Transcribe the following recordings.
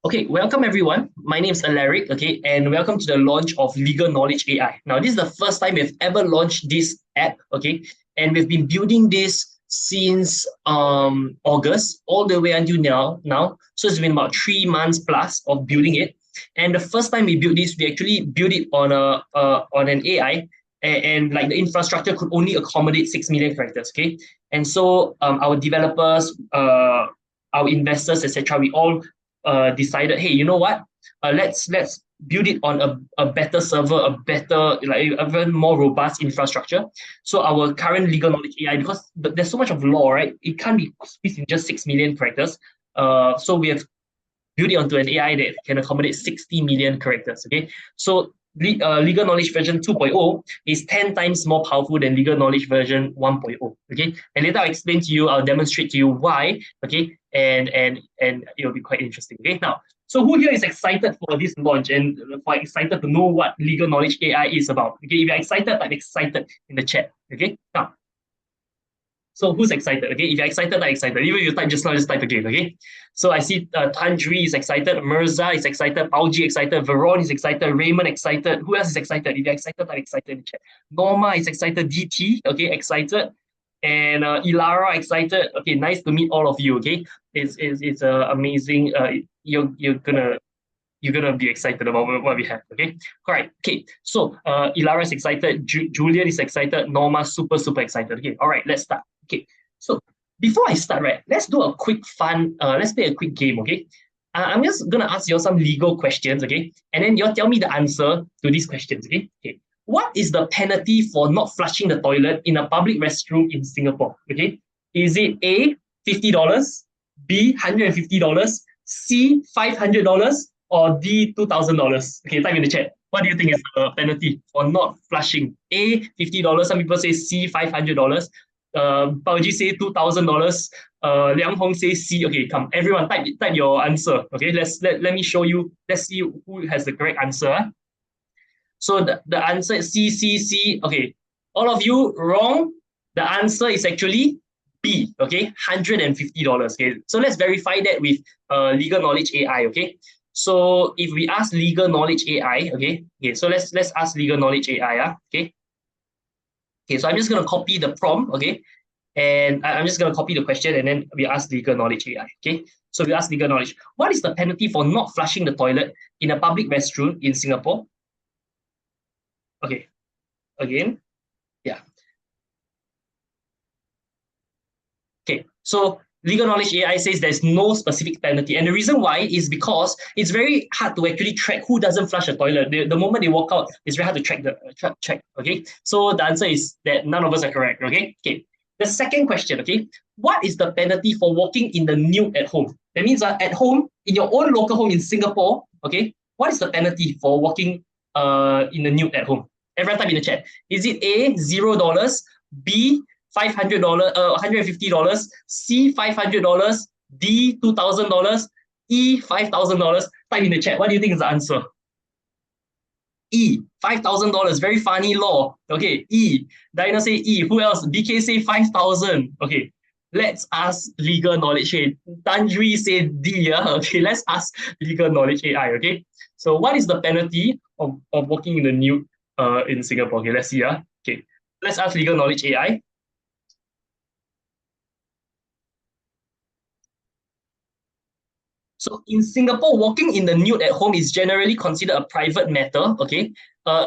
Okay, welcome everyone. My name is Alaric, okay, and welcome to the launch of Legal Knowledge AI. Now, this is the first time we've ever launched this app, okay, and we've been building this since August all the way until now. So it's been about 3 months plus of building it. And the first time we built this, we actually built it on an AI, and like the infrastructure could only accommodate 6 million characters, okay. And so our developers, our investors, etc., we all decided, hey, you know what? Let's build it on a better server, a better, like a even more robust infrastructure. So our current legal knowledge AI, because there's so much of law, right? It can't be squeezed in just 6 million characters. So we have built it onto an AI that can accommodate 60 million characters. Okay, so legal knowledge version 2.0 is 10 times more powerful than legal knowledge version 1.0. Okay, and later I'll explain to you, I'll demonstrate to you why. Okay, and it'll be quite interesting. Okay, now, so who here is excited for this launch and for excited to know what legal knowledge AI is about? Okay, if you're excited, type excited in the chat. Okay, now, so who's excited? Okay, if you're excited, I'm excited. Even if you type just now, just type again. Okay. So I see Tanjri is excited, Mirza is excited, Pauji excited, Veron is excited, Raymond excited. Who else is excited? If you're excited, type excited in the chat. Norma is excited, DT, okay, excited, and Ilara excited. Okay, nice to meet all of you. Okay, it's amazing. You're gonna be excited about what we have. Okay, all right. Okay, so Ilara is excited, Julian is excited, Norma super excited. Okay, all right, let's start. Okay, so before I start, right, let's do a quick fun. Let's play a quick game. Okay, I'm just gonna ask you some legal questions. Okay, and then you tell me the answer to these questions. Okay, okay. What is the penalty for not flushing the toilet in a public restroom in Singapore? Okay, is it A, $50, B, $150, C, $500, or D, $2,000? Okay, type in the chat. What do you think is the penalty for not flushing? A, $50. Some people say C, $500. Baoji say $2,000. Liang Hong say C. Okay, come, everyone type your answer. Okay, let me show you. Let's see who has the correct answer. So the answer is C, C, C. Okay, all of you wrong. The answer is actually B. Okay, $150. Okay, so let's verify that with legal knowledge AI. Okay, so if we ask legal knowledge AI, okay, so let's ask legal knowledge AI. Okay. Okay, so I'm just gonna copy the prompt, okay, and I'm just gonna copy the question, and then we ask legal knowledge AI. Okay, so we ask legal knowledge, what is the penalty for not flushing the toilet in a public restroom in Singapore? Okay, again, yeah. Okay, so legal knowledge AI says there's no specific penalty. And the reason why is because it's very hard to actually track who doesn't flush a toilet. The moment they walk out, it's very hard to track check. Okay, so the answer is that none of us are correct. Okay, okay. The second question, okay, what is the penalty for walking in the nude at home? That means at home, in your own local home in Singapore, okay, what is the penalty for walking in the nude at home? Everyone type in the chat. Is it A, $0, B, $500, $150, C, $500, D, $2,000, E, $5,000? Type in the chat. What do you think is the answer? E, $5,000. Very funny law. Okay, E. Dina say E. Who else? BK say 5,000. Okay, let's ask legal knowledge. Tanjri say D. Okay, let's ask legal knowledge AI. Okay, so what is the penalty of walking in the nude in Singapore? Okay, let's see. Okay, let's ask legal knowledge AI. So in Singapore, walking in the nude at home is generally considered a private matter. Okay.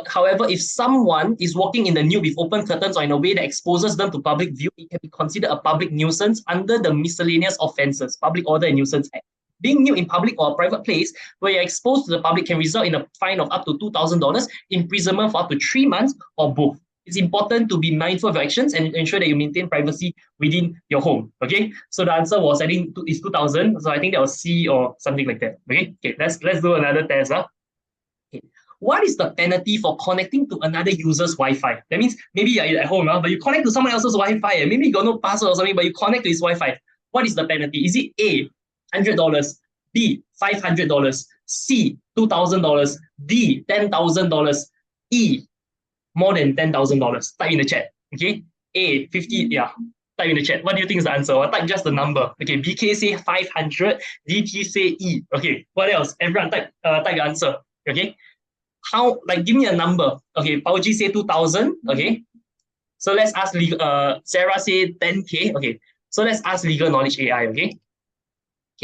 However, if someone is walking in the nude with open curtains or in a way that exposes them to public view, it can be considered a public nuisance under the miscellaneous offences, Public Order and Nuisance Act. Being nude in public or a private place where you're exposed to the public can result in a fine of up to $2,000, imprisonment for up to 3 months, or both. It's important to be mindful of your actions and ensure that you maintain privacy within your home. Okay, so the answer was, I think, is 2,000. So I think that was C or something like that. Okay, okay, let's do another test. Okay. What is the penalty for connecting to another user's Wi-Fi? That means maybe you're at home, but you connect to someone else's Wi-Fi. Maybe you got no password or something, but you connect to his Wi-Fi. What is the penalty? Is it A, $100, B, $500, C, $2,000, D, $10,000, E, more than $10,000? Type in the chat. Okay, A, 50, yeah. Type in the chat. What do you think is the answer? Or type just the number. Okay, BK say 500, DT say E. Okay, what else? Everyone type your answer. Okay, how, like, give me a number. Okay, Pauji say 2000. Okay, so let's ask Sarah say 10K. Okay, so let's ask legal knowledge AI. Okay,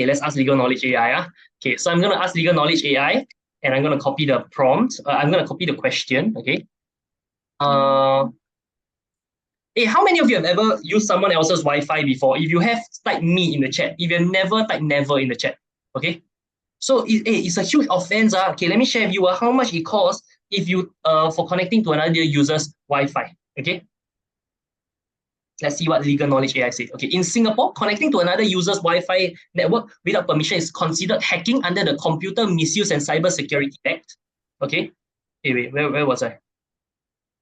let's ask legal knowledge AI. Okay, so I'm gonna ask legal knowledge AI, and I'm gonna copy the prompt. I'm gonna copy the question. Okay. Hey, how many of you have ever used someone else's Wi-Fi before? If you have, type me in the chat. If you've never, type never in the chat. Okay. So it's a huge offense. Okay, let me share with you how much it costs if you for connecting to another user's Wi-Fi. Okay. Let's see what legal knowledge AI says. Okay, in Singapore, connecting to another user's Wi-Fi network without permission is considered hacking under the Computer Misuse and Cyber Security Act. Okay. Hey, wait, where was I?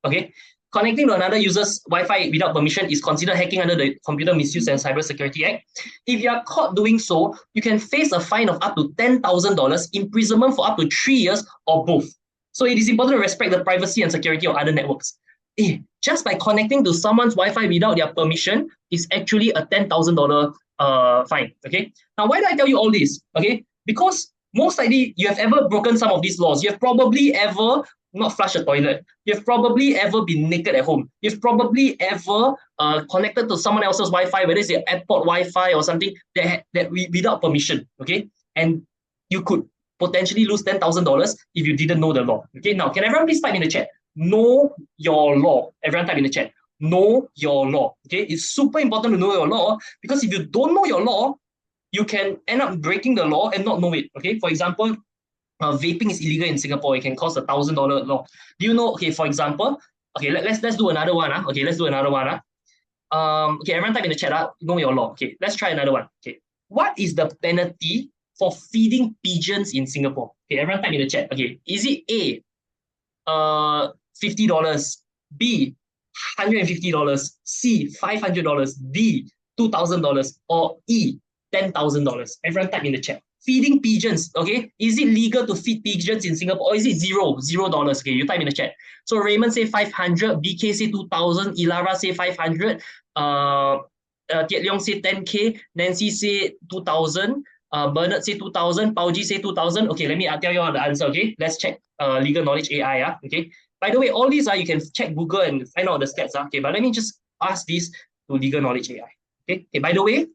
Okay. Connecting to another user's Wi-Fi without permission is considered hacking under the Computer Misuse and Cyber Security Act. If you are caught doing so, you can face a fine of up to $10,000, imprisonment for up to 3 years, or both. So it is important to respect the privacy and security of other networks. Just by connecting to someone's Wi-Fi without their permission is actually a $10,000 fine. Okay. Now, why do I tell you all this? Okay, because most likely you have ever broken some of these laws. You have probably ever not flush a toilet. You've probably ever been naked at home. You've probably ever connected to someone else's Wi-Fi, whether it's your airport Wi-Fi or something without permission. Okay, and you could potentially lose $10,000 if you didn't know the law. Okay, now can everyone please type in the chat? Know your law. Everyone type in the chat. Know your law. Okay, it's super important to know your law, because if you don't know your law, you can end up breaking the law and not know it. Okay, for example, vaping is illegal in Singapore. It can cost $1,000 law. Do you know? Okay, for example, okay, let's do another one. Okay, let's do another one. Okay, everyone type in the chat. Know your law. Okay, let's try another one. Okay, what is the penalty for feeding pigeons in Singapore? Okay, everyone type in the chat. Okay, is it A, $50, B, $150, C, $500, D, $2,000, or E, $10,000? Everyone type in the chat. Feeding pigeons, okay? Is it legal to feed pigeons in Singapore, or is it $0? Okay, you type in the chat. So Raymond say 500, BK say 2,000, Ilara say 500, Tiet Leong say 10K, Nancy say 2,000, Bernard say 2,000, Pauji say 2,000. Okay, let me tell you all the answer. Okay, let's check legal knowledge AI. Okay, by the way, all these you can check Google and find out the stats. Okay, but let me just ask this to legal knowledge AI. Okay, by the way,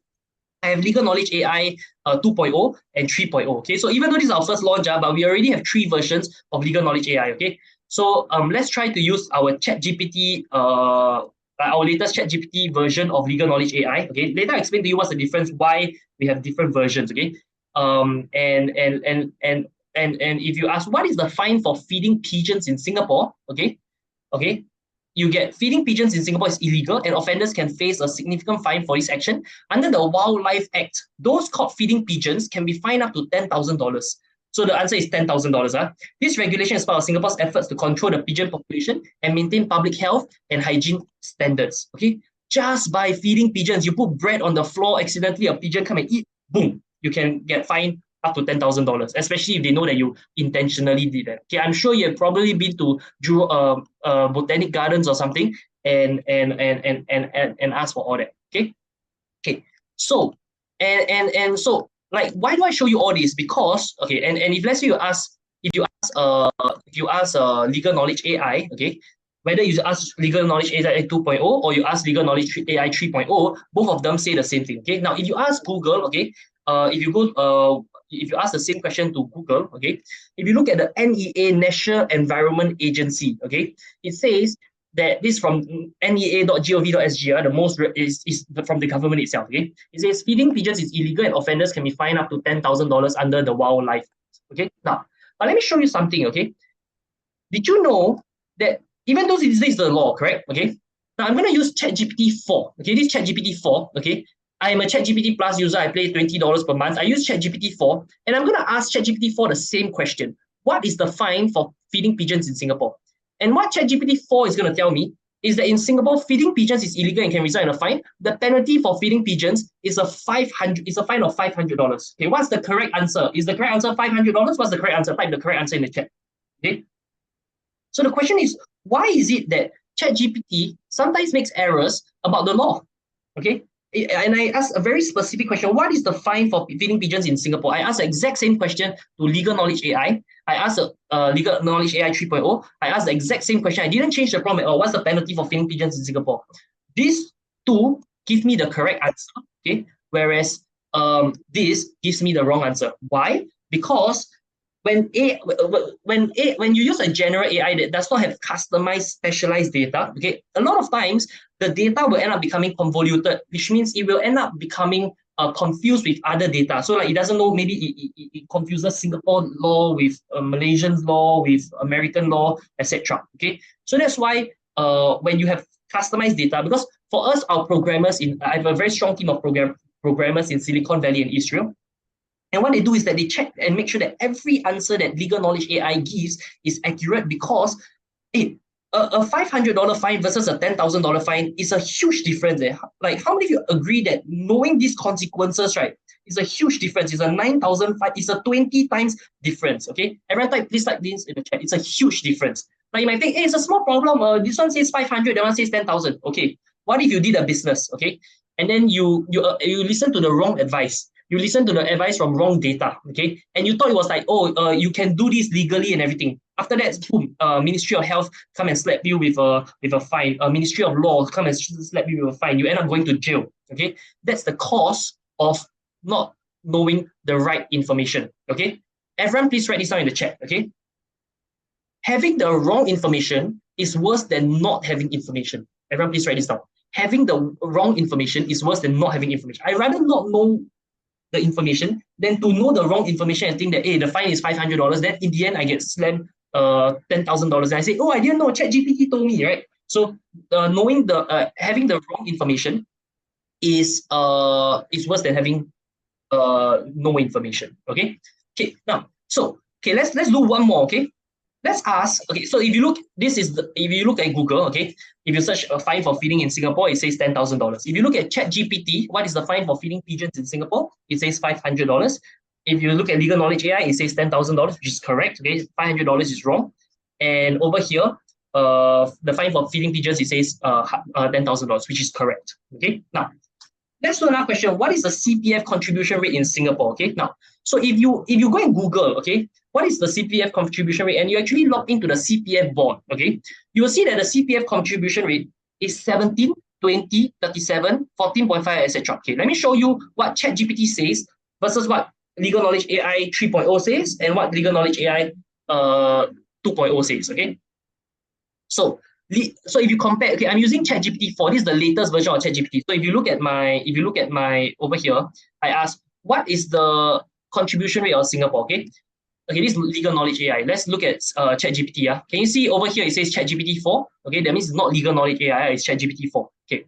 I have legal knowledge AI 2.0 and 3.0. Okay, so even though this is our first launch, but we already have 3 versions of legal knowledge AI. Okay, so let's try to use our ChatGPT, our latest ChatGPT version of legal knowledge AI. Okay, later I'll explain to you what's the difference, why we have different versions. Okay, and if you ask what is the fine for feeding pigeons in Singapore, okay, you get feeding pigeons in Singapore is illegal, and offenders can face a significant fine for this action. Under the Wildlife Act, those caught feeding pigeons can be fined up to $10,000. So the answer is $10,000. This regulation is part of Singapore's efforts to control the pigeon population and maintain public health and hygiene standards. Okay, just by feeding pigeons, you put bread on the floor, accidentally a pigeon come and eat, boom, you can get fined up to $10,000, especially if they know that you intentionally did that. Okay, I'm sure you've probably been to botanic gardens or something and ask for all that. Okay. So so, like, why do I show you all this? Because okay, and if let's say if you ask legal knowledge AI, okay, whether you ask legal knowledge AI 2.0 or you ask legal knowledge AI 3.0, both of them say the same thing. Okay, now if you ask Google, okay, if you ask the same question to Google, okay, if you look at the NEA, National Environment Agency, okay, it says that this from nea.gov.sg, the most is from the government itself. Okay, it says feeding pigeons is illegal and offenders can be fined up to $10,000 under the Wildlife Act. Okay, now, but let me show you something. Okay, did you know that even though this is the law, correct? Okay, now I'm going to use ChatGPT 4. Okay, this ChatGPT 4. Okay, I am a ChatGPT Plus user. I pay $20 per month. I use ChatGPT 4, and I'm going to ask ChatGPT 4 the same question. What is the fine for feeding pigeons in Singapore? And what ChatGPT 4 is going to tell me is that in Singapore, feeding pigeons is illegal and can result in a fine. The penalty for feeding pigeons is a fine of $500. Okay, what's the correct answer? Is the correct answer $500? What's the correct answer? Type the correct answer in the chat. Okay. So the question is, why is it that ChatGPT sometimes makes errors about the law? Okay. And I asked a very specific question. What is the fine for feeding pigeons in Singapore? I asked the exact same question to Legal Knowledge AI. I asked Legal Knowledge AI 3.0. I asked the exact same question. I didn't change the prompt at all. What's the penalty for feeding pigeons in Singapore? These two give me the correct answer. Okay. Whereas this gives me the wrong answer. Why? Because when you use a general AI that does not have customized, specialized data, okay, a lot of times the data will end up becoming convoluted, which means it will end up becoming confused with other data. So like it doesn't know, maybe it confuses Singapore law with Malaysian law, with American law, etc. Okay, so that's why when you have customized data, because for us, our programmers I have a very strong team of programmers in Silicon Valley and Israel. And what they do is that they check and make sure that every answer that Legal Knowledge AI gives is accurate, because a $500 fine versus a $10,000 fine is a huge difference. Like, how many of you agree that knowing these consequences, right, is a huge difference? It's a 9,000 fine, it's a 20 times difference. Okay, everyone please type this in the chat. It's a huge difference. Now you might think, hey, it's a small problem. This one says 500, that one says 10,000. Okay, what if you did a business, okay, and then you listen to the wrong advice? You listen to the advice from wrong data, okay? And you thought it was like, you can do this legally and everything. After that, boom, Ministry of Health come and slap you with a fine. Ministry of Law come and slap you with a fine. You end up going to jail, okay? That's the cost of not knowing the right information, okay? Everyone, please write this down in the chat, okay? Having the wrong information is worse than not having information. Everyone, please write this down. Having the wrong information is worse than not having information. I'd rather not know the information than to know the wrong information and think that, hey, the fine is $500. Then in the end, I get slammed $10,000. And I say, oh, I didn't know. ChatGPT told me, right? So having the wrong information is worse than having no information. Okay. Okay. Now, let's do one more. Okay. Let's ask, okay, so if you look at Google, okay, if you search a fine for feeding in Singapore, it says $10,000. If you look at ChatGPT, what is the fine for feeding pigeons in Singapore? It says $500. If you look at Legal Knowledge AI, it says $10,000, which is correct. Okay, $500 is wrong. And over here, the fine for feeding pigeons, it says $10,000, which is correct. Okay, now let's do another question. What is the CPF contribution rate in Singapore? Okay, now, so if you go and Google, okay, what is the CPF contribution rate, and you actually log into the CPF board, okay, you will see that the CPF contribution rate is 17, 20, 37, 14.5, etc. Okay, let me show you what ChatGPT says versus what Legal Knowledge AI 3.0 says and what Legal Knowledge AI 2.0 says. Okay, so if you compare, okay, I'm using ChatGPT 4. This is the latest version of ChatGPT. So if you look at my over here, I asked what is the contribution rate of Singapore. Okay, this is Legal Knowledge AI. Let's look at ChatGPT. Can you see over here it says ChatGPT 4? Okay, that means it's not Legal Knowledge AI, it's ChatGPT 4. Okay,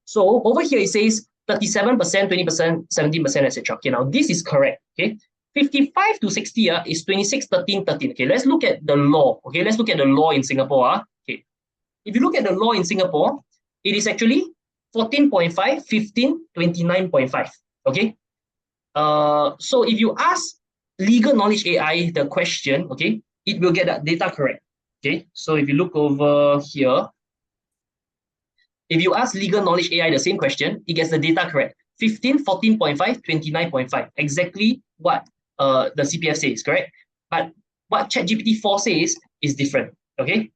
so over here it says 37%, 20%, 17%, etc. Okay, now this is correct. Okay, 55 to 60 is 26, 13, 13. Okay, let's look at the law. Okay, let's look at the law in Singapore. Okay, if you look at the law in Singapore, it is actually 14.5, 15, 29.5. Okay, so if you ask Legal Knowledge AI the question, okay, it will get that data correct. Okay, so if you look over here, if you ask Legal Knowledge AI the same question, it gets the data correct. 15, 14.5, 29.5. Exactly what the CPF says, correct? But what ChatGPT 4 says is different. Okay.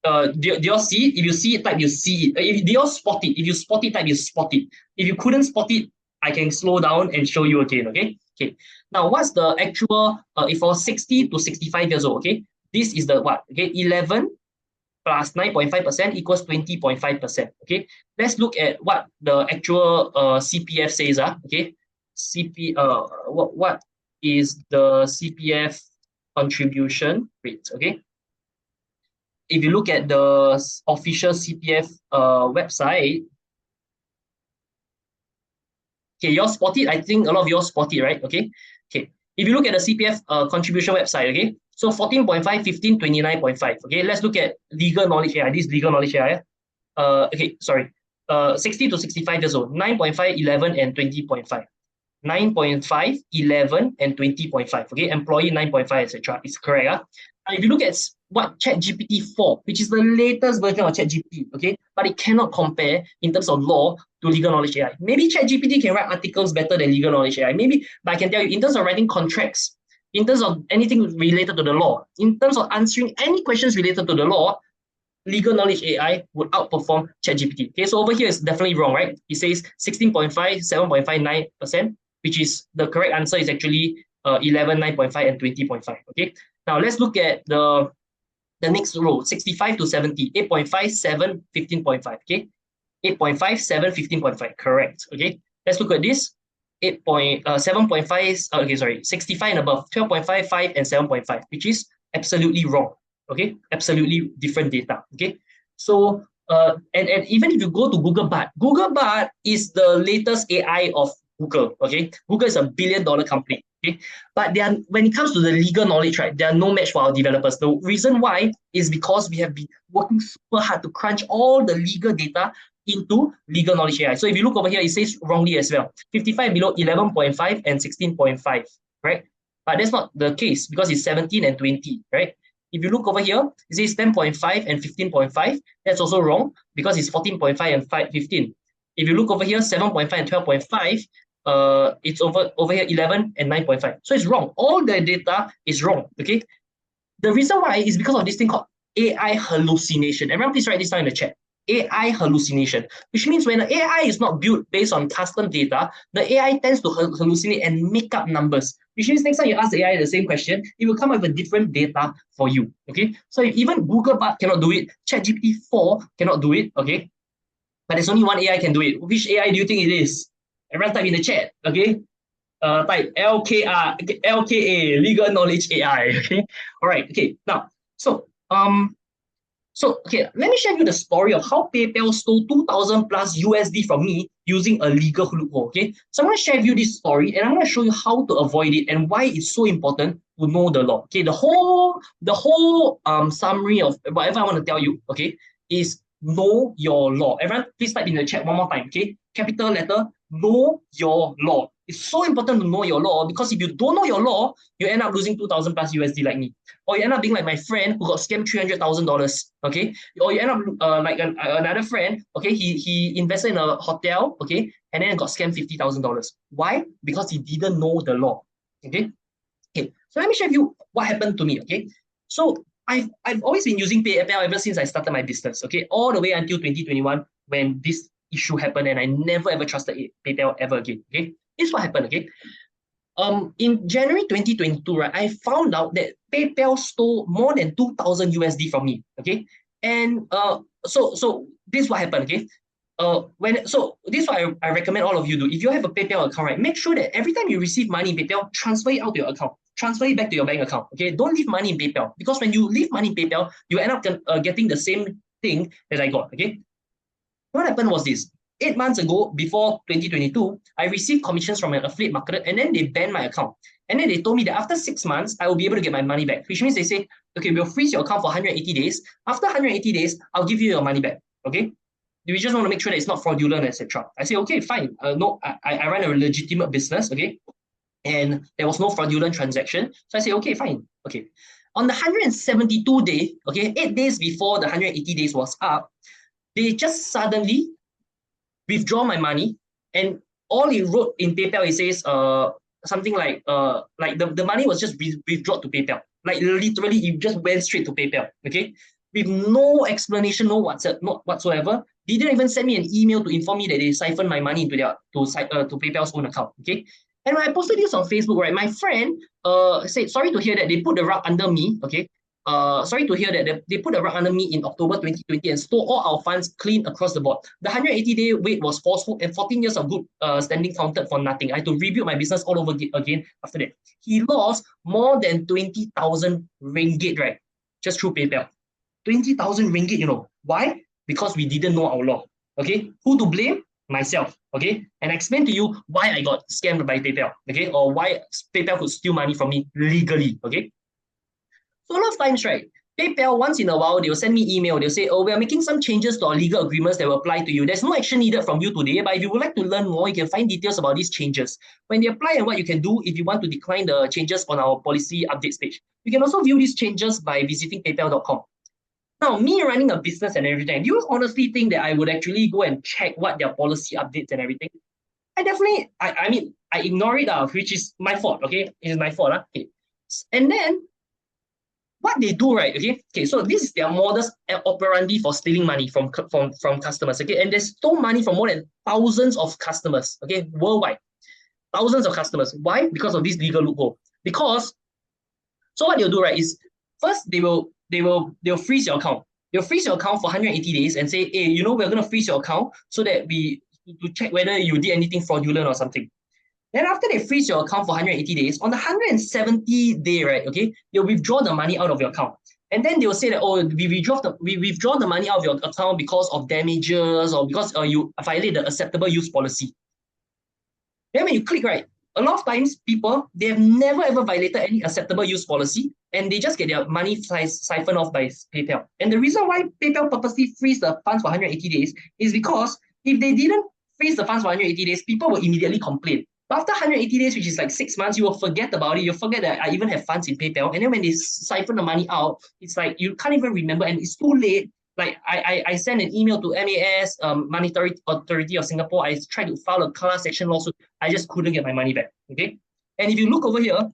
Do you all see it? If you see it, type you see it. If you all spot it, if you spot it, type you spot it. If you couldn't spot it, I can slow down and show you again. Okay. Okay. Now, what's the actual? If for 60 to 65 years old, okay, this is the what? Okay, 11 plus 9.5% equals 20.5%. Okay. Let's look at what the actual CPF says. Okay. What is the CPF contribution rate? Okay. If you look at the official CPF website, okay, you all spot it. I think a lot of you all spot it, right? Okay. Okay. If you look at the CPF contribution website, okay, so 14.5, 15, 29.5. Okay, let's look at Legal Knowledge AI. This is Legal Knowledge AI. Okay, sorry. 60 to 65 years old, 9.5, 11, and 20.5. 9.5, 11, and 20.5. Okay, employee 9.5, etc. It's correct. Now, if you look at what ChatGPT 4, which is the latest version of ChatGPT, okay? But it cannot compare in terms of law to legal knowledge AI. Maybe ChatGPT can write articles better than legal knowledge AI. Maybe, but I can tell you, in terms of writing contracts, in terms of anything related to the law, in terms of answering any questions related to the law, legal knowledge AI would outperform ChatGPT. Okay, so over here is definitely wrong, right? It says 16.5, 7.59%, which is the correct answer is actually 11, 9.5, and 20.5. Okay, now let's look at the next row, 65 to 70, 8.5, 7, 15.5. Okay, 8.5, 7, 15.5. Correct. Okay, let's look at this. 7.5, okay, sorry, 65 and above, 12.5, 5, and 7.5, which is absolutely wrong. Okay, absolutely different data. Okay, so and even if you go to Google Bard is the latest AI of Google. Okay, Google is a billion-dollar company. Okay, but they are, when it comes to the legal knowledge, right, they are no match for our developers. The reason why is because we have been working super hard to crunch all the legal data into legal knowledge AI. So if you look over here, it says wrongly as well. 55 below 11.5 and 16.5, right? But that's not the case because it's 17 and 20, right? If you look over here, it says 10.5 and 15.5. That's also wrong because it's 14.5 and 15. If you look over here, 7.5 and 12.5, it's over here 11 and 9.5. So it's wrong. All the data is wrong. Okay. The reason why is because of this thing called AI hallucination. Everyone, please write this down in the chat. AI hallucination, which means when the AI is not built based on custom data, the AI tends to hallucinate and make up numbers. Which means next time you ask the AI the same question, it will come up with a different data for you. Okay, so if even Google Bard cannot do it, ChatGPT 4 cannot do it. Okay, but there's only one AI can do it. Which AI do you think it is? Everyone type in the chat. Okay, type LKA, legal knowledge AI. Okay, all right. Okay, now so okay, let me share you the story of how PayPal stole 2,000 plus USD from me using a legal loophole. Okay, so I'm going to share with you this story, and I'm going to show you how to avoid it and why it's so important to know the law. Okay, the whole summary of whatever I want to tell you, okay, is know your law. Everyone, please type in the chat one more time. Okay, capital letter, know your law. It's so important to know your law because if you don't know your law, you end up losing 2,000 plus USD like me. Or you end up being like my friend who got scammed $300,000. Okay. Or you end up like another friend. Okay. He invested in a hotel. Okay. And then got scammed $50,000. Why? Because he didn't know the law. Okay. Okay. So let me share with you what happened to me. Okay. So I've always been using PayPal ever since I started my business. Okay. All the way until 2021 when this issue happened and I never ever trusted PayPal ever again. Okay. Here's what happened. Okay. In January 2022, right, I found out that PayPal stole more than 2,000 USD from me. Okay, and so this is what happened. Okay, this is what I recommend all of you do. If you have a PayPal account, right, make sure that every time you receive money in PayPal, transfer it out to your account. Transfer it back to your bank account. Okay, don't leave money in PayPal because when you leave money in PayPal, you end up getting the same thing that I got. Okay, what happened was this. 8 months ago, before 2022, I received commissions from an affiliate marketer and then they banned my account. And then they told me that after 6 months, I will be able to get my money back, which means they say, okay, we'll freeze your account for 180 days. After 180 days, I'll give you your money back. Okay. We just want to make sure that it's not fraudulent, etc. I say, okay, fine. No, I run a legitimate business. Okay. And there was no fraudulent transaction. So I say, okay, fine. Okay. On the 172 day, okay, 8 days before the 180 days was up, they just suddenly withdraw my money, and all it wrote in PayPal, it says something like the money was just withdrawn to PayPal. Like literally, it just went straight to PayPal. Okay, with no explanation, no whatsoever. They didn't even send me an email to inform me that they siphoned my money into their to PayPal's own account. Okay, and when I posted this on Facebook, right, my friend said sorry to hear that they put the rug under me. Okay, sorry to hear that they put a rug under me in October 2020 and stole all our funds clean across the board. The 180-day wait was forceful and 14 years of good standing counted for nothing. I had to rebuild my business all over again after that. He lost more than 20,000 ringgit, right? Just through PayPal. 20,000 ringgit, you know. Why? Because we didn't know our law. Okay? Who to blame? Myself. Okay? And I explain to you why I got scammed by PayPal. Okay? Or why PayPal could steal money from me legally. Okay? So a lot of times, right, PayPal, once in a while, they'll send me email. They'll say, oh, we are making some changes to our legal agreements that will apply to you. There's no action needed from you today, but if you would like to learn more, you can find details about these changes. When they apply and what you can do if you want to decline the changes on our policy updates page. You can also view these changes by visiting paypal.com. Now, me running a business and everything, do you honestly think that I would actually go and check what their policy updates and everything? I definitely, I mean, I ignore it, which is my fault, okay? It is my fault. Okay. And then, what they do, right? Okay, so this is their modus operandi for stealing money from customers, okay? And they stole money from more than thousands of customers, okay, worldwide. Thousands of customers. Why? Because of this legal loophole. Because, so what they'll do, right, is first they'll freeze your account. They'll freeze your account for 180 days and say, hey, you know, we're going to freeze your account so that to check whether you did anything fraudulent or something. Then after they freeze your account for 180 days, on the 170th day, right, okay, they'll withdraw the money out of your account. And then they'll say that, oh, we withdraw the money out of your account because of damages or because you violate the acceptable use policy. Then when you click, right, a lot of times people, they have never ever violated any acceptable use policy and they just get their money siphoned off by PayPal. And the reason why PayPal purposely freeze the funds for 180 days is because if they didn't freeze the funds for 180 days, people will immediately complain. But after 180 days, which is like 6 months, you will forget about it. You'll forget that I even have funds in PayPal. And then when they siphon the money out, it's like you can't even remember and it's too late. Like I sent an email to MAS, Monetary Authority of Singapore. I tried to file a class action lawsuit. I just couldn't get my money back. Okay. And if you look over here,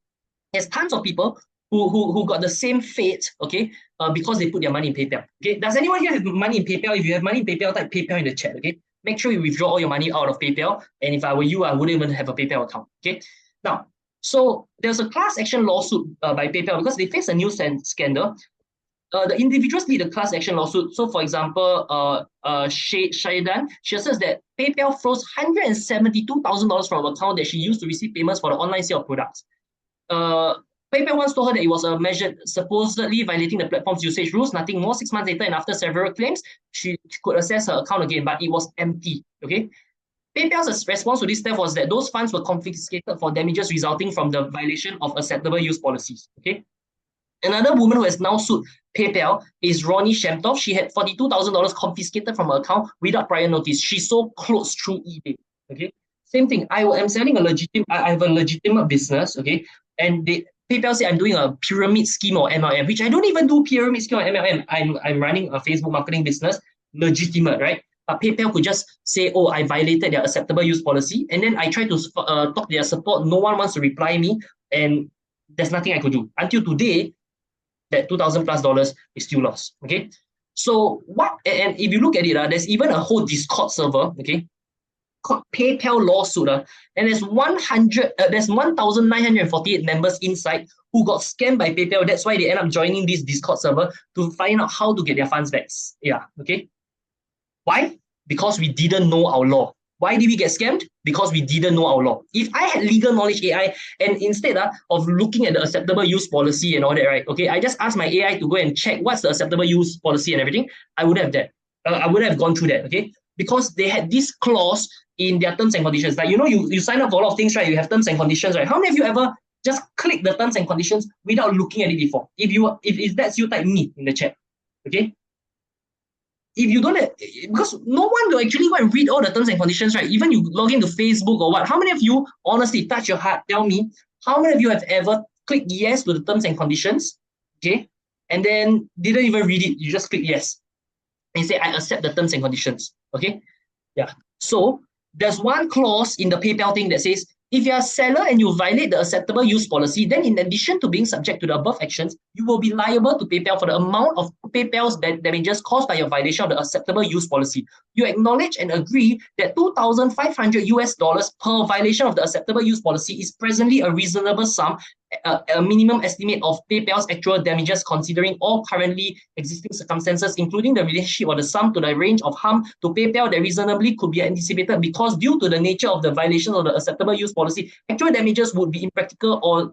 there's tons of people who got the same fate, okay, because they put their money in PayPal. Okay. Does anyone here have money in PayPal? If you have money in PayPal, type PayPal in the chat. Okay. Make sure you withdraw all your money out of PayPal. And if I were you, I wouldn't even have a PayPal account. Okay. Now, so there's a class action lawsuit by PayPal because they face a new scandal. The individuals lead a class action lawsuit. So, for example, Shaidan, she asserts that PayPal froze $172,000 from an account that she used to receive payments for the online sale of products. PayPal once told her that it was a measure supposedly violating the platform's usage rules. Nothing more. 6 months later, and after several claims, she could access her account again, but it was empty. Okay. PayPal's response to this theft was that those funds were confiscated for damages resulting from the violation of acceptable use policies. Okay. Another woman who has now sued PayPal is Ronnie Shamtoff. She had $42,000 confiscated from her account without prior notice. She sold clothes through eBay. Okay, same thing. I am selling I have a legitimate business. Okay, and PayPal say I'm doing a pyramid scheme or MLM, which I don't even do pyramid scheme or MLM. I'm running a Facebook marketing business, legitimate, right? But PayPal could just say, oh, I violated their acceptable use policy. And then I try to talk their support. No one wants to reply me. And there's nothing I could do. Until today, that $2,000+ is still lost. Okay. So what, and if you look at it, there's even a whole Discord server, okay, called PayPal lawsuit. And there's 1,948 members inside who got scammed by PayPal. That's why they end up joining this Discord server to find out how to get their funds back. Yeah. Okay. Why? Because we didn't know our law. Why did we get scammed? Because we didn't know our law. If I had legal knowledge AI and instead of looking at the acceptable use policy and all that, right? Okay, I just asked my AI to go and check what's the acceptable use policy and everything. I would have that. I would have gone through that. Okay, because they had this clause in their terms and conditions. Like, you know, you sign up for a lot of things, right? You have terms and conditions, right? How many of you ever just click the terms and conditions without looking at it before? If that's you, type me in the chat. Okay. If you don't have, because no one will actually go and read all the terms and conditions, right? Even you log into Facebook or what, how many of you, honestly, touch your heart, tell me, how many of you have ever clicked yes to the terms and conditions, okay, and then didn't even read it, you just click yes, and say, I accept the terms and conditions, okay? Yeah, so there's one clause in the PayPal thing that says, if you're a seller and you violate the acceptable use policy, then in addition to being subject to the above actions, you will be liable to PayPal for the amount of PayPal's damages caused by your violation of the acceptable use policy. You acknowledge and agree that $2,500 per violation of the acceptable use policy is presently a reasonable sum, a minimum estimate of PayPal's actual damages considering all currently existing circumstances, including the relationship or the sum to the range of harm to PayPal that reasonably could be anticipated because due to the nature of the violation of the acceptable use policy, actual damages would be impractical or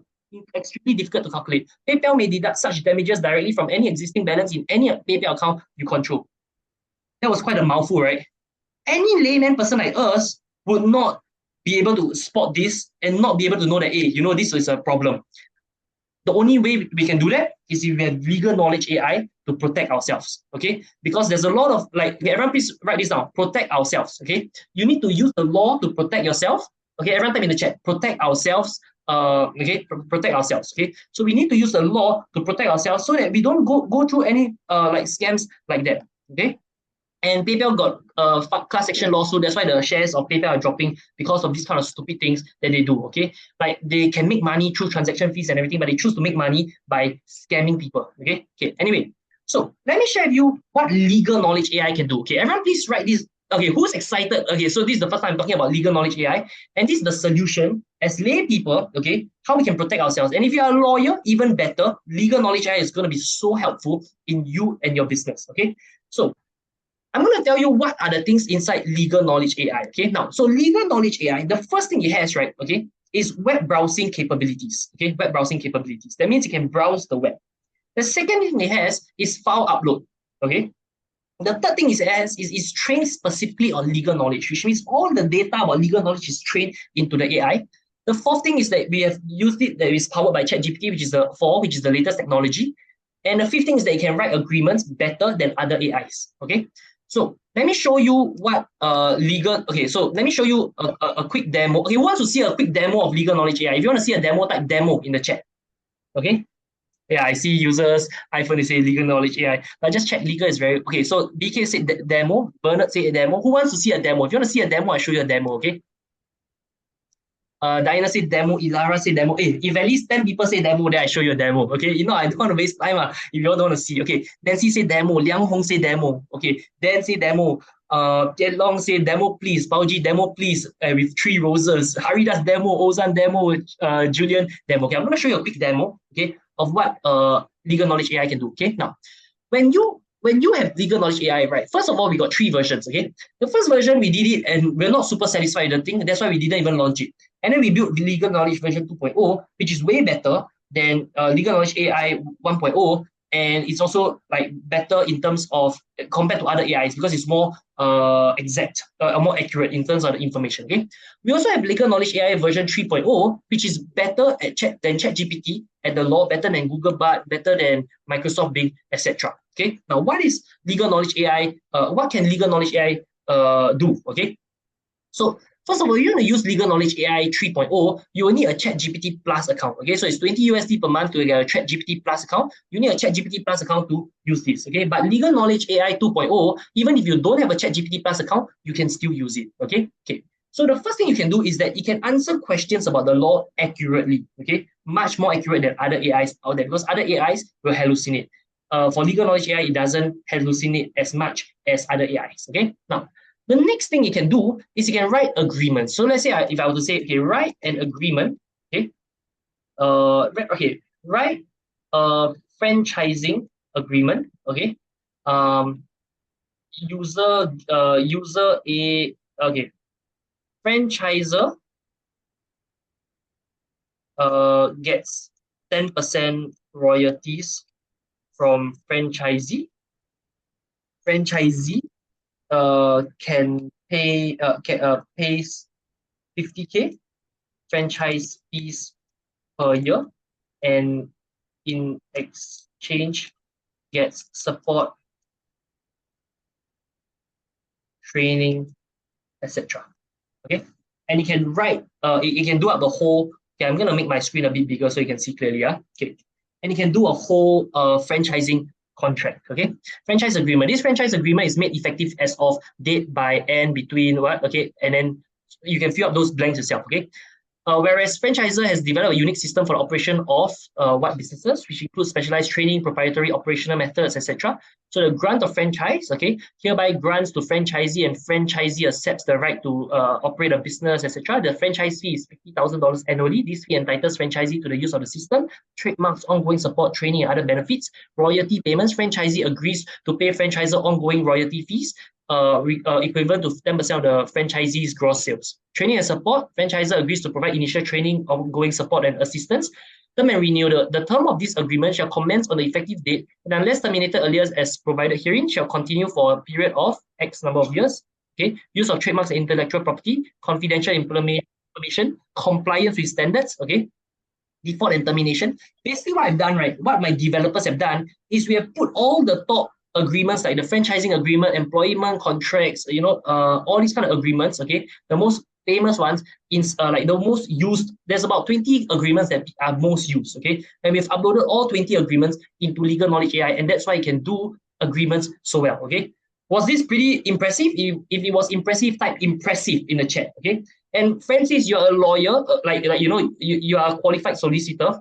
extremely difficult to calculate. PayPal may deduct such damages directly from any existing balance in any PayPal account you control. That was quite a mouthful, right? Any layman person like us would not be able to spot this and not be able to know that, hey, you know, this is a problem. the only way we can do that is if we have legal knowledge AI to protect ourselves. Okay, because there's a lot of like, okay, everyone please write this down. Protect ourselves. Okay, you need to use the law to protect yourself. Okay, everyone type in the chat. Protect ourselves. Okay, protect ourselves. Okay, so we need to use the law to protect ourselves so that we don't go through any like scams like that. Okay. And PayPal got a class action lawsuit. That's why the shares of PayPal are dropping because of these kind of stupid things that they do. Okay, like they can make money through transaction fees and everything, but they choose to make money by scamming people. Okay. Okay. Anyway, so let me share with you what legal knowledge AI can do. Okay, everyone, please write this. Okay, who's excited? Okay, so this is the first time I'm talking about legal knowledge AI, and this is the solution as lay people. Okay, how we can protect ourselves. And if you are a lawyer, even better, legal knowledge AI is going to be so helpful in you and your business. Okay, so I'm going to tell you what are the things inside legal knowledge AI. Okay, now, so legal knowledge AI, the first thing it has, right, okay, is web browsing capabilities. Okay, web browsing capabilities. That means you can browse the web. The second thing it has is file upload. Okay, the third thing it has is trained specifically on legal knowledge, which means all the data about legal knowledge is trained into the AI. The fourth thing is that we have used it that is powered by ChatGPT, which is the latest technology. And the fifth thing is that it can write agreements better than other AIs. Okay, so let me show you what legal. Okay, so let me show you a quick demo. Okay, who wants to see a quick demo of legal knowledge AI? If you want to see a demo, type demo in the chat. Okay. Yeah, I see users, iPhone, they say legal knowledge AI. But just check legal is very okay. So BK said demo, Bernard said demo. Who wants to see a demo? If you want to see a demo, I show you a demo, okay? Diana said demo, Ilara said demo. Hey, if at least 10 people say demo, then I show you a demo. Okay. You know, I don't want to waste time if you all don't want to see. Okay. Nancy say demo, Liang Hong say demo. Okay. Dan say demo. Tian Long say demo, please. Pauji demo, please. With 3 roses. Haridas demo, Ozan demo, Julian demo. Okay, I'm gonna show you a quick demo, okay, of what legal knowledge AI can do. Okay. Now, when you have legal knowledge AI, right? First of all, we got 3 versions. Okay, the first version we did it and we're not super satisfied with the thing. That's why we didn't even launch it. And then we built the legal knowledge version 2.0, which is way better than legal knowledge AI 1.0, and it's also like better in terms of compared to other AIs because it's more exact, more accurate in terms of the information. Okay, we also have legal knowledge AI version 3.0, which is better at than ChatGPT at the law, better than Google Bard, better than Microsoft Bing, etc. Okay, now what is legal knowledge AI? What can legal knowledge AI do? Okay, so first of all, you're going to use legal knowledge AI 3.0, you will need a ChatGPT Plus account. Okay, so it's 20 USD per month to get a ChatGPT Plus account. You need a ChatGPT Plus account to use this. Okay, but legal knowledge AI 2.0, even if you don't have a ChatGPT Plus account, you can still use it. Okay, okay. So the first thing you can do is that it can answer questions about the law accurately. Okay, much more accurate than other AIs out there because other AIs will hallucinate. For legal knowledge AI, it doesn't hallucinate as much as other AIs. Okay, now the next thing you can do is you can write agreements. So let's say if I were to say, okay, write an agreement, okay, write a franchising agreement, okay, um, user A, okay, franchiser gets 10% royalties from franchisee can pay pays 50K franchise fees per year, and in exchange gets support, training, etc. Okay, and you can write it can do up the whole. Okay, I'm gonna make my screen a bit bigger so you can see clearly. Okay, and you can do a whole franchising contract. Okay, franchise agreement. This franchise agreement is made effective as of date by and between what. Okay, and then you can fill up those blanks yourself. Okay, whereas franchisor has developed a unique system for the operation of what businesses, which includes specialized training, proprietary operational methods, etc. So the grant of franchise, okay, hereby grants to franchisee and franchisee accepts the right to operate a business, etc. The franchise fee is $50,000 annually. This fee entitles franchisee to the use of the system, trademarks, ongoing support, training, and other benefits. Royalty payments, franchisee agrees to pay franchisor ongoing royalty fees, equivalent to 10% of the franchisee's gross sales. Training and support, franchisor agrees to provide initial training, ongoing support, and assistance. Term and renewal, the term of this agreement shall commence on the effective date, and unless terminated earlier as provided herein, shall continue for a period of X number of years. Okay, use of trademarks and intellectual property, confidential information, compliance with standards. Okay, default and termination. Basically, what I've done, right, what my developers have done is we have put all the top agreements like the franchising agreement, employment contracts, all these kind of agreements, okay, the most famous ones in like the most used. There's about 20 agreements that are most used, okay, and we've uploaded all 20 agreements into Legal Knowledge AI, and that's why you can do agreements so well, okay. Was this pretty impressive? If it was impressive, type impressive in the chat, okay. And Francis, you're a lawyer, you are a qualified solicitor.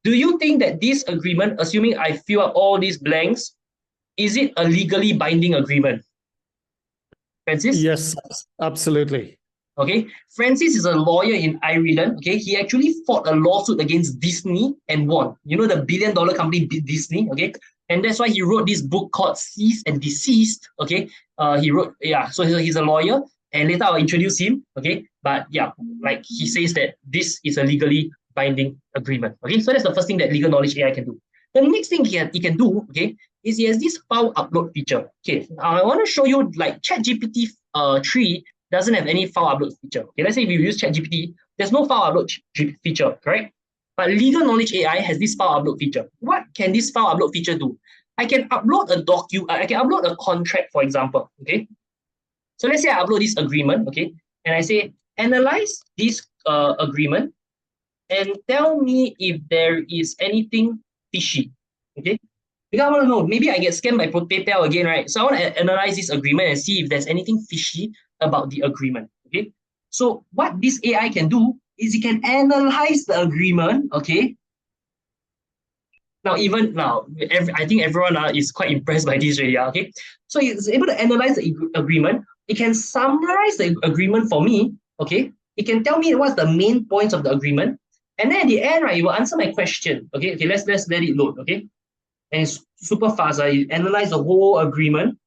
Do you think that this agreement, assuming I fill up all these blanks, is it a legally binding agreement? Francis? Yes, absolutely. Okay, Francis is a lawyer in Ireland. Okay, he actually fought a lawsuit against Disney and won. You know, the billion-dollar company Disney. Okay, and that's why he wrote this book called Cease and Desist. Okay, he wrote, yeah, so he's a lawyer, and later I'll introduce him. Okay, but yeah, like he says that this is a legally binding agreement. Okay, so that's the first thing that Legal Knowledge AI can do. The next thing he can do, okay, is he has this file upload feature. Okay, I want to show you like ChatGPT 3 doesn't have any file upload feature. Okay, let's say if you use ChatGPT, there's no file upload feature, correct? But Legal Knowledge AI has this file upload feature. What can this file upload feature do? I can upload I can upload a contract, for example. Okay, so let's say I upload this agreement, okay, and I say analyze this agreement and tell me if there is anything fishy. Okay, because I want to know, maybe I get scammed by PayPal again, right? So I want to analyze this agreement and see if there's anything fishy about the agreement. Okay. So what this AI can do is it can analyze the agreement. Okay. Now, even now, I think everyone is quite impressed by this already. Okay. So it's able to analyze the agreement. It can summarize the agreement for me. Okay. It can tell me what's the main points of the agreement. And then at the end, right, it will answer my question. Okay. Okay. Let's let it load. Okay. And it's super fast. It analyze the whole agreement.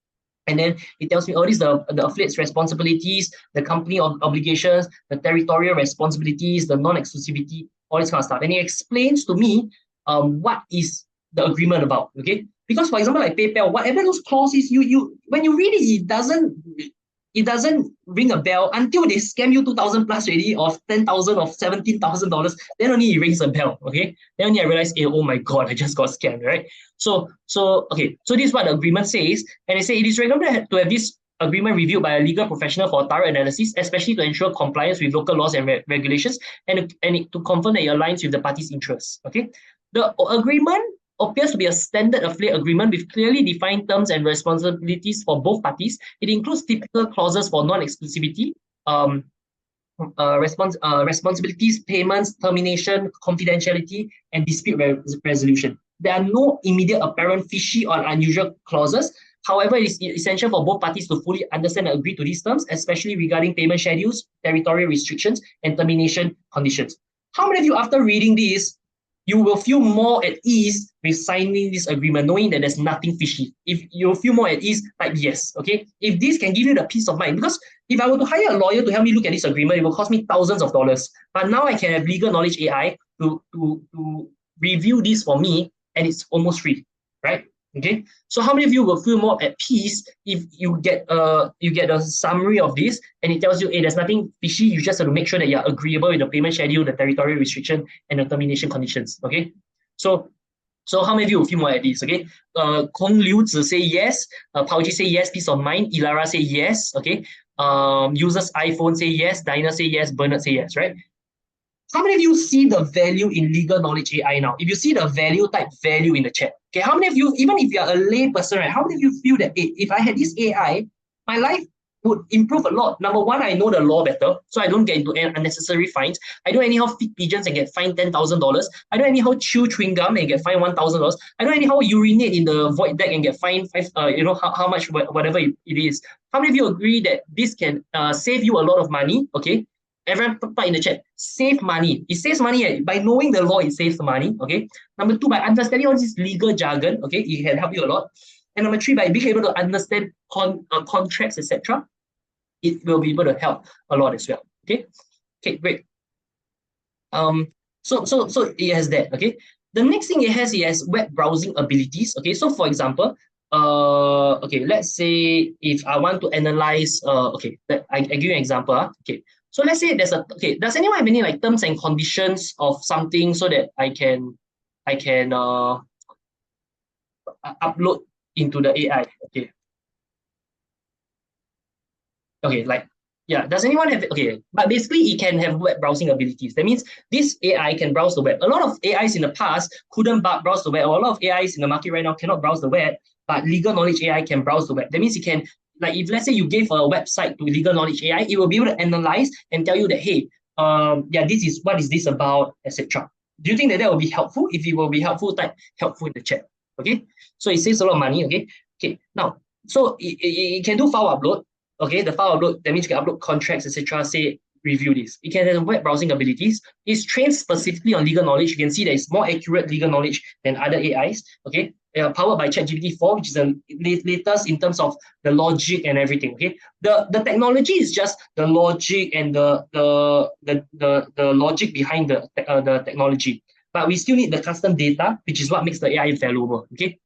And then it tells me, oh, this is the affiliate's responsibilities, the company obligations, the territorial responsibilities, the non-exclusivity, all this kind of stuff. And it explains to me what is the agreement about. Okay. Because for example, like PayPal, whatever those clauses, you when you read it, it doesn't ring a bell until they scam you 2,000 plus already, of 10,000 of $17,000. Then only it rings a bell. Okay. Then only I realize, oh my God, I just got scammed, right? So okay. So this is what the agreement says, and they say it is recommended to have this agreement reviewed by a legal professional for thorough analysis, especially to ensure compliance with local laws and regulations, and to confirm that it aligns with the parties' interests. Okay. The agreement appears to be a standard affiliate agreement with clearly defined terms and responsibilities for both parties. It includes typical clauses for non-exclusivity, responsibilities, payments, termination, confidentiality, and dispute resolution. There are no immediate apparent fishy or unusual clauses. However, it is essential for both parties to fully understand and agree to these terms, especially regarding payment schedules, territorial restrictions, and termination conditions. How many of you, after reading this, you will feel more at ease with signing this agreement, knowing that there's nothing fishy? If you feel more at ease, type yes, okay? If this can give you the peace of mind, because if I were to hire a lawyer to help me look at this agreement, it will cost me thousands of dollars. But now I can have Legal Knowledge AI to review this for me, and it's almost free, right? Okay. So how many of you will feel more at peace if you get a summary of this and it tells you, hey, there's nothing fishy. You just have to make sure that you're agreeable with the payment schedule, the territorial restriction, and the termination conditions. Okay. So how many of you will feel more at ease? Okay. Kong Liu Zi say yes. Pao Ji say yes. Peace of mind. Ilara say yes. Okay. Users iPhone say yes. Dinah say yes. Bernard say yes. Right. How many of you see the value in Legal Knowledge AI now? If you see the value, type value in the chat. Okay, how many of you, even if you're a lay person, right, how many of you feel that, hey, if I had this AI, my life would improve a lot? Number one, I know the law better, so I don't get into unnecessary fines. I don't anyhow feed pigeons and get fined $10,000. I don't anyhow chew chewing gum and get fined $1,000. I don't anyhow urinate in the void deck and get fined how much, whatever it is. How many of you agree that this can save you a lot of money? Okay. Everyone put in the chat, save money. It saves money by knowing the law. It saves money. Okay. Number two, by understanding all this legal jargon. Okay, it can help you a lot. And number three, by being able to understand contracts, etc., it will be able to help a lot as well. Okay. Okay, great. So it has that. Okay. The next thing it has web browsing abilities. Okay. So for example, okay, let's say if I want to analyze, okay, I give you an example. Okay. So let's say there's okay, does anyone have any like terms and conditions of something so that I can upload into the AI? Okay. Okay, like, yeah, does anyone have, okay, but basically it can have web browsing abilities. That means this AI can browse the web. A lot of AIs in the past couldn't browse the web, or a lot of AIs in the market right now cannot browse the web, but legal knowledge AI can browse the web. That means it can, like, if let's say you gave a website to legal knowledge AI, it will be able to analyze and tell you that, hey, yeah, this is what is this about, etc. Do you think that will be helpful? If it will be helpful, type helpful in the chat. Okay, so it saves a lot of money. Okay, now, so it can do file upload. Okay, the file upload, that means you can upload contracts, etc. Say, review this. It can have web browsing abilities. It's trained specifically on legal knowledge. You can see that it's more accurate legal knowledge than other AIs. Okay, powered by ChatGPT 4, which is the latest in terms of the logic and everything. Okay, the technology is just the logic and the logic behind the technology. But we still need the custom data, which is what makes the AI valuable. Okay,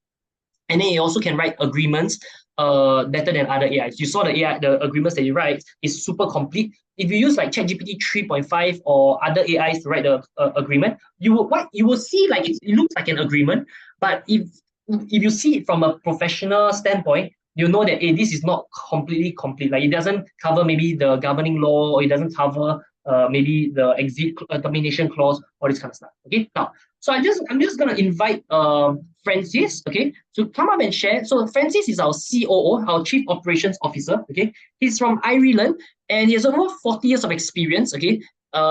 and then it also can write agreements better than other AIs. You saw the AI, the agreements that you write is super complete. If you use like ChatGPT 3.5 or other AIs to write the agreement, you will see like it looks like an agreement, but if you see it from a professional standpoint, you know that, hey, this is not completely complete. Like, it doesn't cover maybe the governing law, or it doesn't cover maybe the exit termination clause, all this kind of stuff. Okay, now, so I'm just gonna invite Francis, okay, to come up and share. So Francis is our COO, our Chief Operations Officer. Okay, he's from Ireland and he has over 40 years of experience. Okay,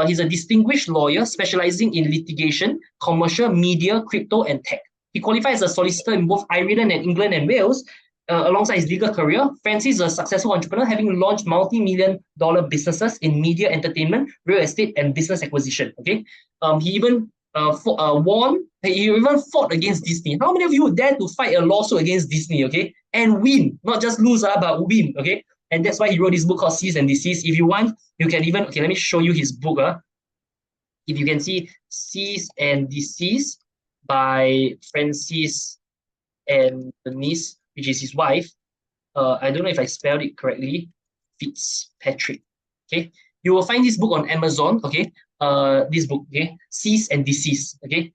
he's a distinguished lawyer specializing in litigation, commercial, media, crypto, and tech. He qualifies as a solicitor in both Ireland and England and Wales. Alongside his legal career, Francis is a successful entrepreneur, having launched multi-million-dollar businesses in media, entertainment, real estate, and business acquisition. Okay, he even won. He even fought against Disney. How many of you would dare to fight a lawsuit against Disney? Okay, and win, not just lose, but win. Okay, and that's why he wrote this book called Cease and Desist. If you want, you can even, okay, let me show you his book. If you can see, Cease and Desist by Francis and Denise, which is his wife. I don't know if I spelled it correctly. Fitzpatrick. Okay, you will find this book on Amazon. Okay, this book. Okay, Cease and Desist. Okay,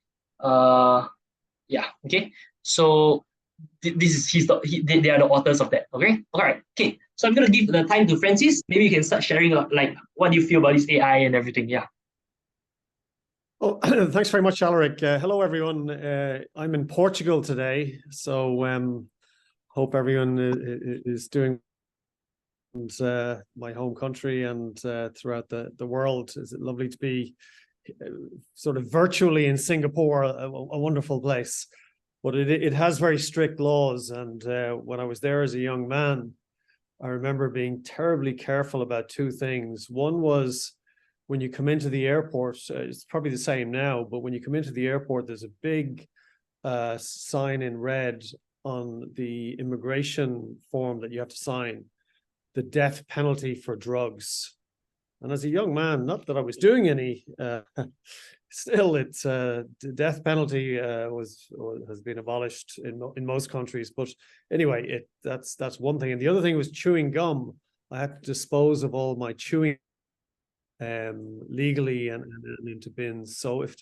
yeah. Okay, so this is they are the authors of that. Okay, all right. Okay, so I'm gonna give the time to Francis. Maybe you can start sharing like what do you feel about this AI and everything. Yeah. Oh, thanks very much, Alaric. Hello, everyone. I'm in Portugal today, so hope everyone is doing my home country and throughout the world. Is it lovely to be sort of virtually in Singapore, a wonderful place. But it has very strict laws, and when I was there as a young man, I remember being terribly careful about two things. One was when you come into the airport, it's probably the same now, but when you come into the airport, there's a big sign in red on the immigration form that you have to sign, the death penalty for drugs. And as a young man, not that I was doing any, still, it's the death penalty has been abolished in most countries. But anyway, that's one thing. And the other thing was chewing gum. I had to dispose of all my chewing legally and into bins. So if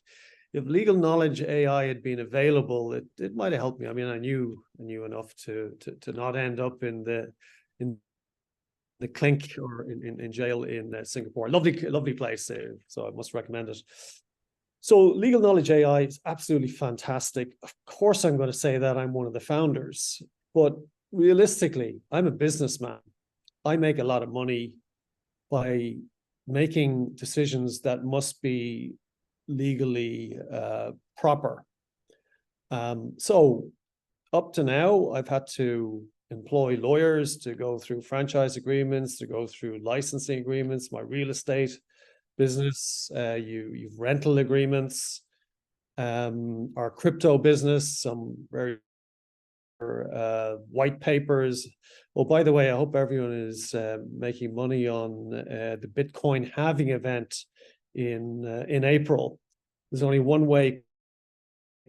legal knowledge AI had been available, it might have helped me. I mean, I knew enough to not end up in the clink or in jail in Singapore. Lovely place, so I must recommend it. So legal knowledge AI is absolutely fantastic. Of course, I'm going to say that I'm one of the founders, but realistically, I'm a businessman. I make a lot of money by making decisions that must be legally proper. So up to now, I've had to employ lawyers to go through franchise agreements, to go through licensing agreements, my real estate business, you've rental agreements, our crypto business, some very white papers. Oh, by the way, I hope everyone is making money on the Bitcoin halving event in April. There's only one way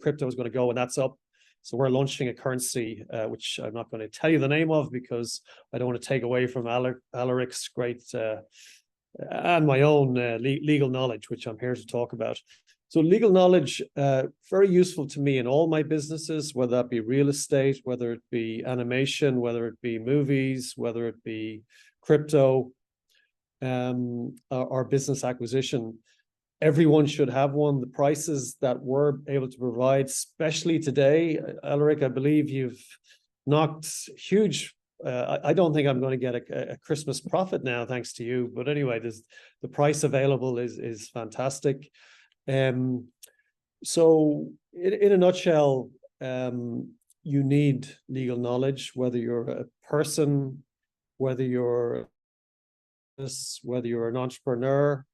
crypto is going to go, and that's up. So we're launching a currency, which I'm not going to tell you the name of because I don't want to take away from Alaric's great and my own legal knowledge, which I'm here to talk about. So legal knowledge, very useful to me in all my businesses, whether that be real estate, whether it be animation, whether it be movies, whether it be crypto, or business acquisition. Everyone should have one. The prices that we're able to provide, especially today, Alaric, I believe you've knocked huge. I don't think I'm going to get a Christmas profit now, thanks to you. But anyway, the price available is fantastic. So in a nutshell, you need legal knowledge, whether you're a person, whether you're an entrepreneur.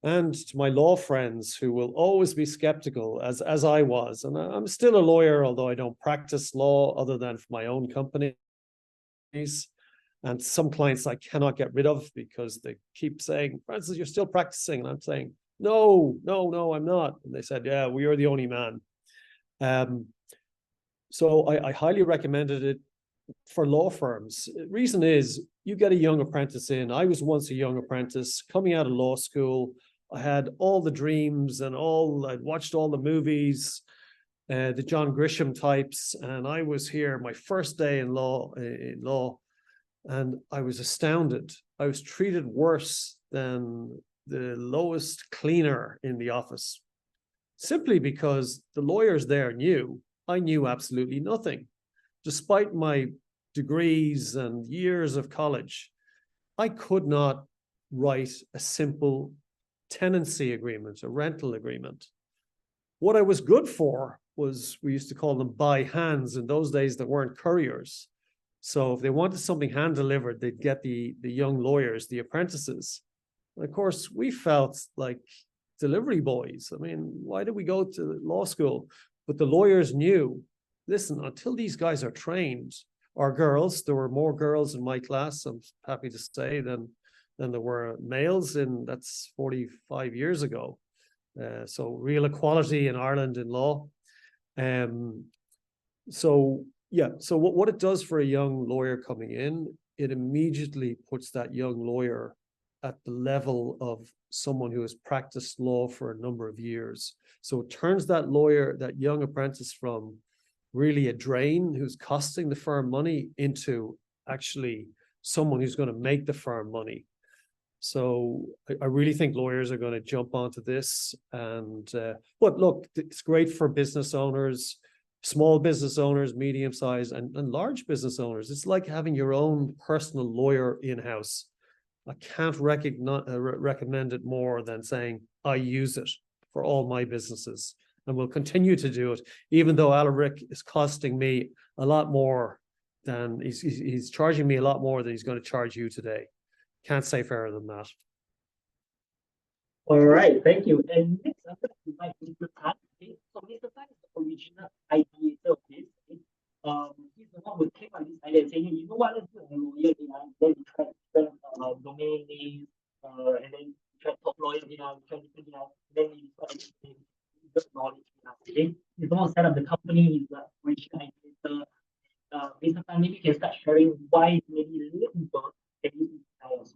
And to my law friends who will always be skeptical, as I was, and I'm still a lawyer, although I don't practice law other than for my own companies. And some clients I cannot get rid of because they keep saying, Francis, you're still practicing. And I'm saying, no, I'm not. And they said, yeah, we are the only man. So I highly recommended it for law firms. The reason is you get a young apprentice in. I was once a young apprentice coming out of law school. I had all the dreams and I'd watched all the movies, the John Grisham types, and I was here my first day in law, and I was astounded. I was treated worse than the lowest cleaner in the office, simply because the lawyers there knew I knew absolutely nothing. Despite my degrees and years of college, I could not write a simple tenancy agreement, a rental agreement. What I was good for was, we used to call them by hands. In those days, there weren't couriers. So if they wanted something hand delivered, they'd get the young lawyers, the apprentices. And of course, we felt like delivery boys. I mean, why did we go to law school? But the lawyers knew, listen, until these guys are trained, or girls, there were more girls in my class, I'm happy to say, than there were males, and that's 45 years ago. So real equality in Ireland in law. So what it does for a young lawyer coming in, it immediately puts that young lawyer at the level of someone who has practiced law for a number of years. So it turns that lawyer, that young apprentice, from really a drain who's costing the firm money into actually someone who's going to make the firm money. So I really think lawyers are going to jump onto this. And but look, it's great for business owners, small business owners, medium-sized and large business owners. It's like having your own personal lawyer in-house. I can't recommend it more than saying I use it for all my businesses, and will continue to do it, even though Alaric is costing me a lot more than he's charging me a lot more than he's going to charge you today. Can't say fairer than that. All right, thank you. And next, I'm going to invite Mr. Tan. Okay, so Mr. Tan is the original ideator of this. Okay? He's the one who came on this idea saying, you know what, let's do a lawyer AI. Then we try different domain names, and then we try top lawyer AI, we try different AI, then we decide the knowledge AI. Okay, he's the one who set up the company. He's the original ideator. Mr. Tan, maybe you can start sharing why maybe lay people can use this AI as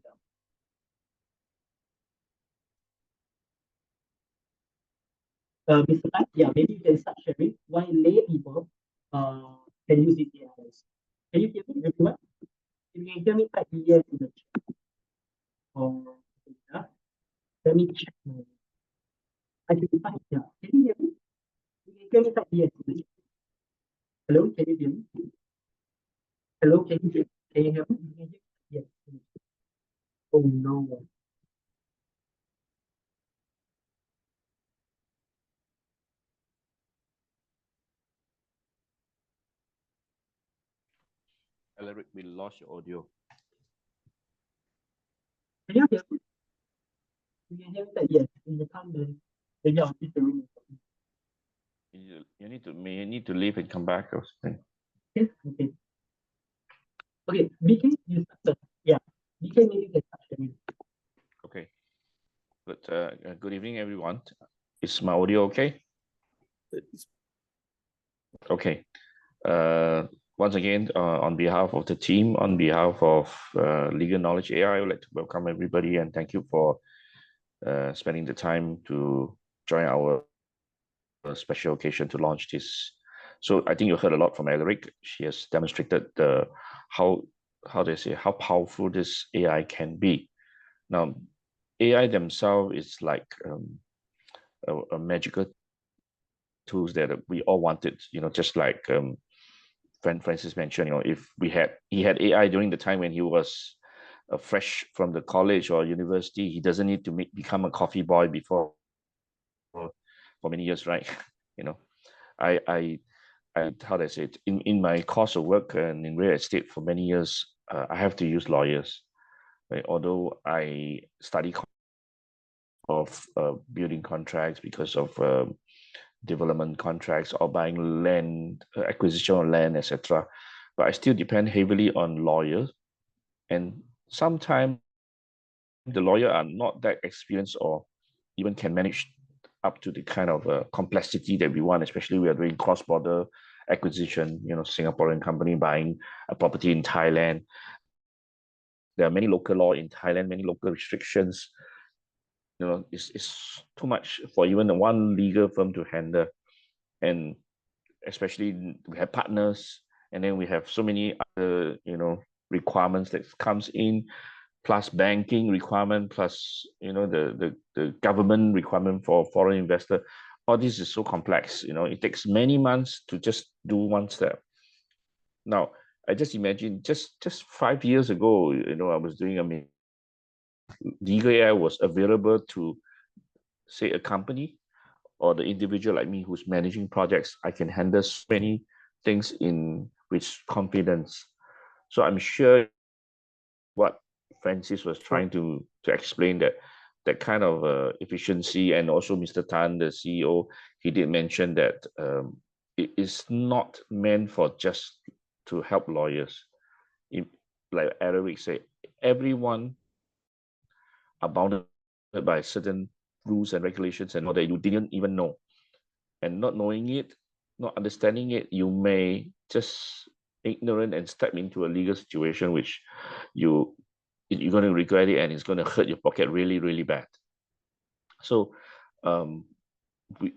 well. Mr. Tan, yeah, maybe you can start sharing why lay people can use this AI. Can you hear me, everyone? If you can hear me, type yes in the chat. Or yeah, let me check. I can type, yeah. Can you hear me? If you can hear me, type yes in the chat. Hello, can you hear me? Hello, can you hear me? Can you hear me? Yes. Oh no. Alaric, we lost your audio. Can you hear me? You can hear me, type yes. In the time, then I'll keep the room. You need to leave and come back or something. Yes, okay. Okay, BK, you start. Yeah, BK, maybe you can start sharing. Okay. Good evening, everyone. Is my audio okay? Okay. once again, on behalf of the team, on behalf of Legal Knowledge AI, I would like to welcome everybody and thank you for spending the time to join our special occasion to launch this. So I think you heard a lot from Alaric. She has demonstrated how they say how powerful this AI can be. Now, AI themselves is like a magical tools that we all wanted. Just like friend Francis mentioned, if he had AI during the time when he was fresh from the college or university, he doesn't need to become a coffee boy before for many years, right? I how do I say it? In my course of work and in real estate for many years, I have to use lawyers. Right? Although I study of building contracts because of development contracts or buying land, acquisition of land, etc. But I still depend heavily on lawyers, and sometimes the lawyer are not that experienced or even can manage up to the kind of complexity that we want, especially we are doing cross-border acquisition, Singaporean company buying a property in Thailand. There are many local law in Thailand, many local restrictions. It's too much for even one legal firm to handle. And especially we have partners, and then we have so many other, requirements that comes in, plus banking requirement, plus the government requirement for foreign investor. All this is so complex. It takes many months to just do one step. Now, I just imagine just 5 years ago, I was doing legal AI was available to, say, a company or the individual like me who's managing projects. I can handle so many things with confidence. So I'm sure what Francis was trying to explain, that kind of efficiency, and also Mr. Tan, the CEO, he did mention that it is not meant for just to help lawyers. Like Eric said, everyone are bounded by certain rules and regulations and all that you didn't even know. And not knowing it, not understanding it, you may just ignorant and step into a legal situation which you're going to regret it, and it's going to hurt your pocket really, really bad. So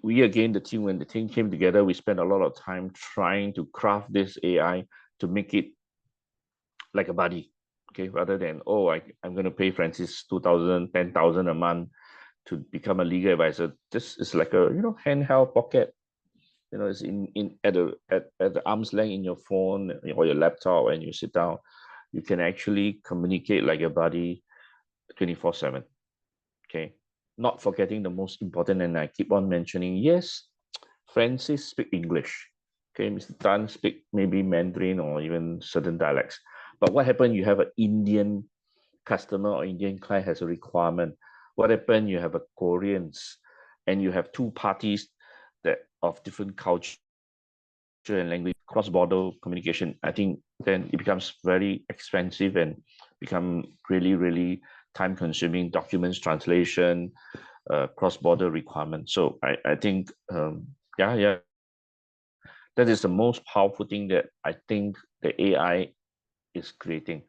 we again, the team, when the team came together, we spent a lot of time trying to craft this AI to make it like a buddy, okay, rather than, I'm going to pay Francis 2,000, 10,000 a month to become a legal advisor. This is like a handheld pocket. It's at the arm's length in your phone or your laptop, and you sit down. You can actually communicate like a buddy 24/7. Okay, not forgetting the most important, and I keep on mentioning. Yes, Francis speak English. Okay, Mr. Tan speak maybe Mandarin or even certain dialects. But what happened? You have an Indian customer or Indian client has a requirement. What happened? You have a Koreans, and you have two parties that of different culture and language, cross-border communication. I think then it becomes very expensive and become really, really time-consuming. Documents translation, cross-border requirements. So I think that is the most powerful thing that I think the AI is creating.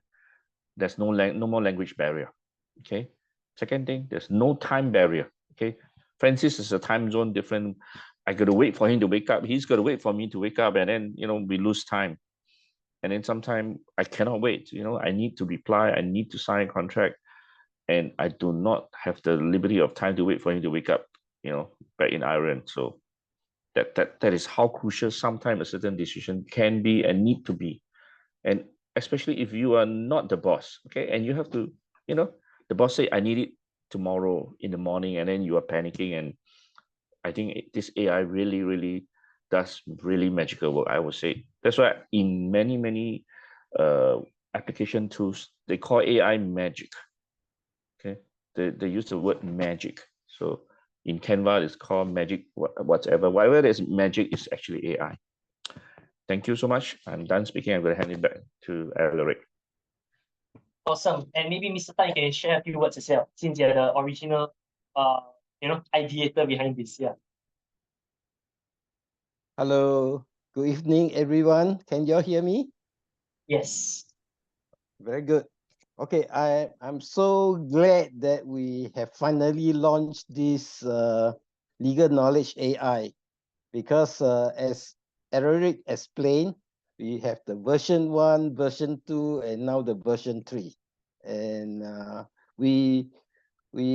There's no more language barrier. Okay. Second thing, there's no time barrier. Okay. Francis is a time zone different. I got to wait for him to wake up. He's got to wait for me to wake up, and then we lose time. And then sometimes I cannot wait. I need to reply. I need to sign a contract, and I do not have the liberty of time to wait for him to wake up. Back in Ireland. So that is how crucial sometimes a certain decision can be and need to be, and especially if you are not the boss, okay, and you have to, the boss say I need it tomorrow in the morning, and then you are panicking. And I think this AI really, really does really magical work, I would say. That's why in many application tools, they call AI magic. Okay, they use the word magic. So in Canva, it's called magic, whatever that's magic is actually AI. Thank you so much. I'm done speaking. I'm going to hand it back to Alaric. Awesome. And maybe Mr. Tan can share a few words as well, since you're the original, ideator behind this. Yeah. Hello. Good evening, everyone. Can you all hear me? Yes. Very good. Okay, I'm so glad that we have finally launched this legal knowledge AI because as Eric explained, we have the version 1, version 2, and now the version 3. And we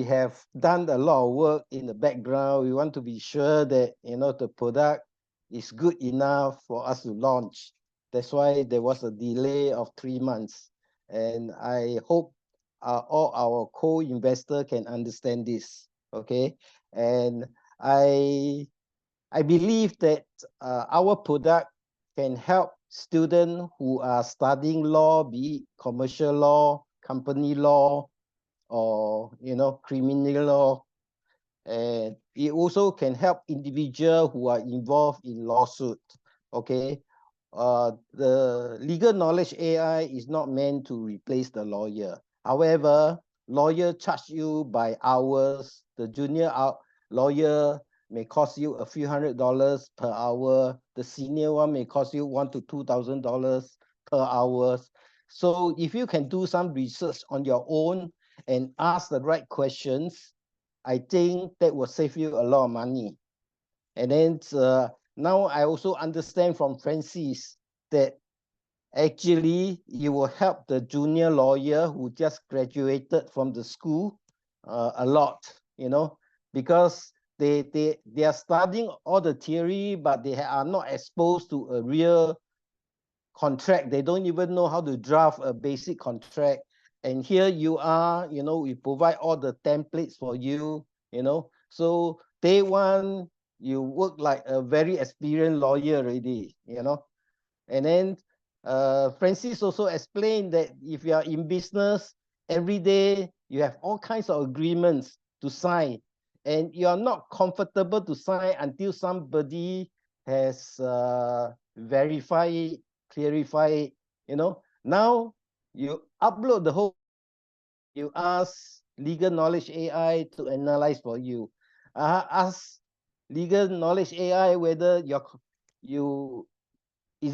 have done a lot of work in the background. We want to be sure that the product is good enough for us to launch. That's why there was a delay of 3 months. And I hope all our co-investor can understand this. Okay. And I believe that our product can help students who are studying law, be it commercial law, company law, or criminal law, and it also can help individuals who are involved in lawsuit. Okay, the legal knowledge AI is not meant to replace the lawyer. However, lawyer charge you by hours. The junior lawyer may cost you a few $100s per hour. The senior one may cost you $1,000 to $2,000 per hour. So if you can do some research on your own and ask the right questions, I think that will save you a lot of money. And then now I also understand from Francis that actually you will help the junior lawyer who just graduated from the school a lot, because they are studying all the theory, but they are not exposed to a real contract. They don't even know how to draft a basic contract. And here you are, we provide all the templates for you, So day one, you work like a very experienced lawyer already, And then Francis also explained that if you are in business, every day you have all kinds of agreements to sign. And you are not comfortable to sign until somebody has verified, clarified, Now you upload the whole, you ask legal knowledge AI to analyze for you. Ask legal knowledge AI whether is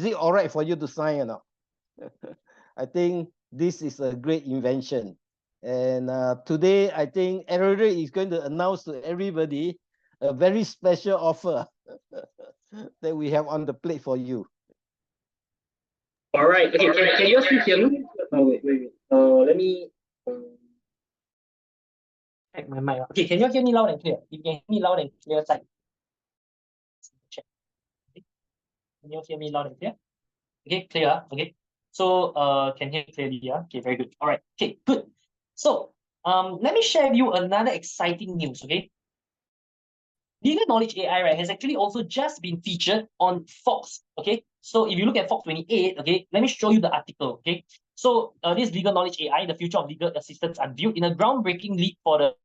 it all right for you to sign or not? I think this is a great invention. And today, I think Eric is going to announce to everybody a very special offer that we have on the plate for you. All right. Okay. Can you still hear me? Oh, wait. Let me check my mic. Okay. Can you hear me loud and clear? If you can hear me loud and clear, type. Check. Okay. Can you hear me loud and clear? Okay. Clear. Okay. So can hear clearly. Yeah. Okay. Very good. All right. Okay. Good. So let me share with you another exciting news. Okay. Legal knowledge AI, right, has actually also just been featured on Fox. Okay, so if you look at Fox 28, okay, let me show you the article. Okay, so this legal knowledge AI, the future of legal assistance unveiled, in a groundbreaking leap for the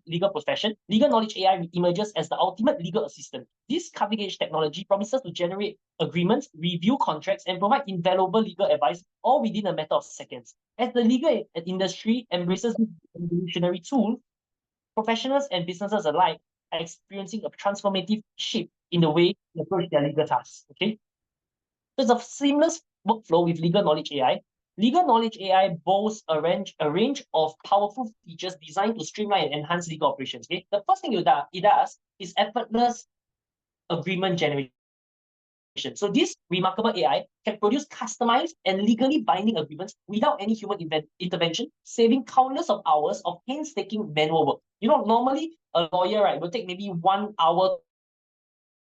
legal profession. Legal knowledge AI emerges as the ultimate legal assistant. This cutting-edge technology promises to generate agreements, review contracts, and provide invaluable legal advice, all within a matter of seconds. As the legal industry embraces this revolutionary tool, professionals and businesses alike are experiencing a transformative shift in the way they approach their legal tasks. Okay, so it's a seamless workflow with legal knowledge AI. Legal knowledge AI boasts a range of powerful features designed to streamline and enhance legal operations. Okay, the first thing it does is effortless agreement generation. So this remarkable AI can produce customized and legally binding agreements without any human intervention, saving countless of hours of painstaking manual work. Normally a lawyer, right, will take maybe 1 hour,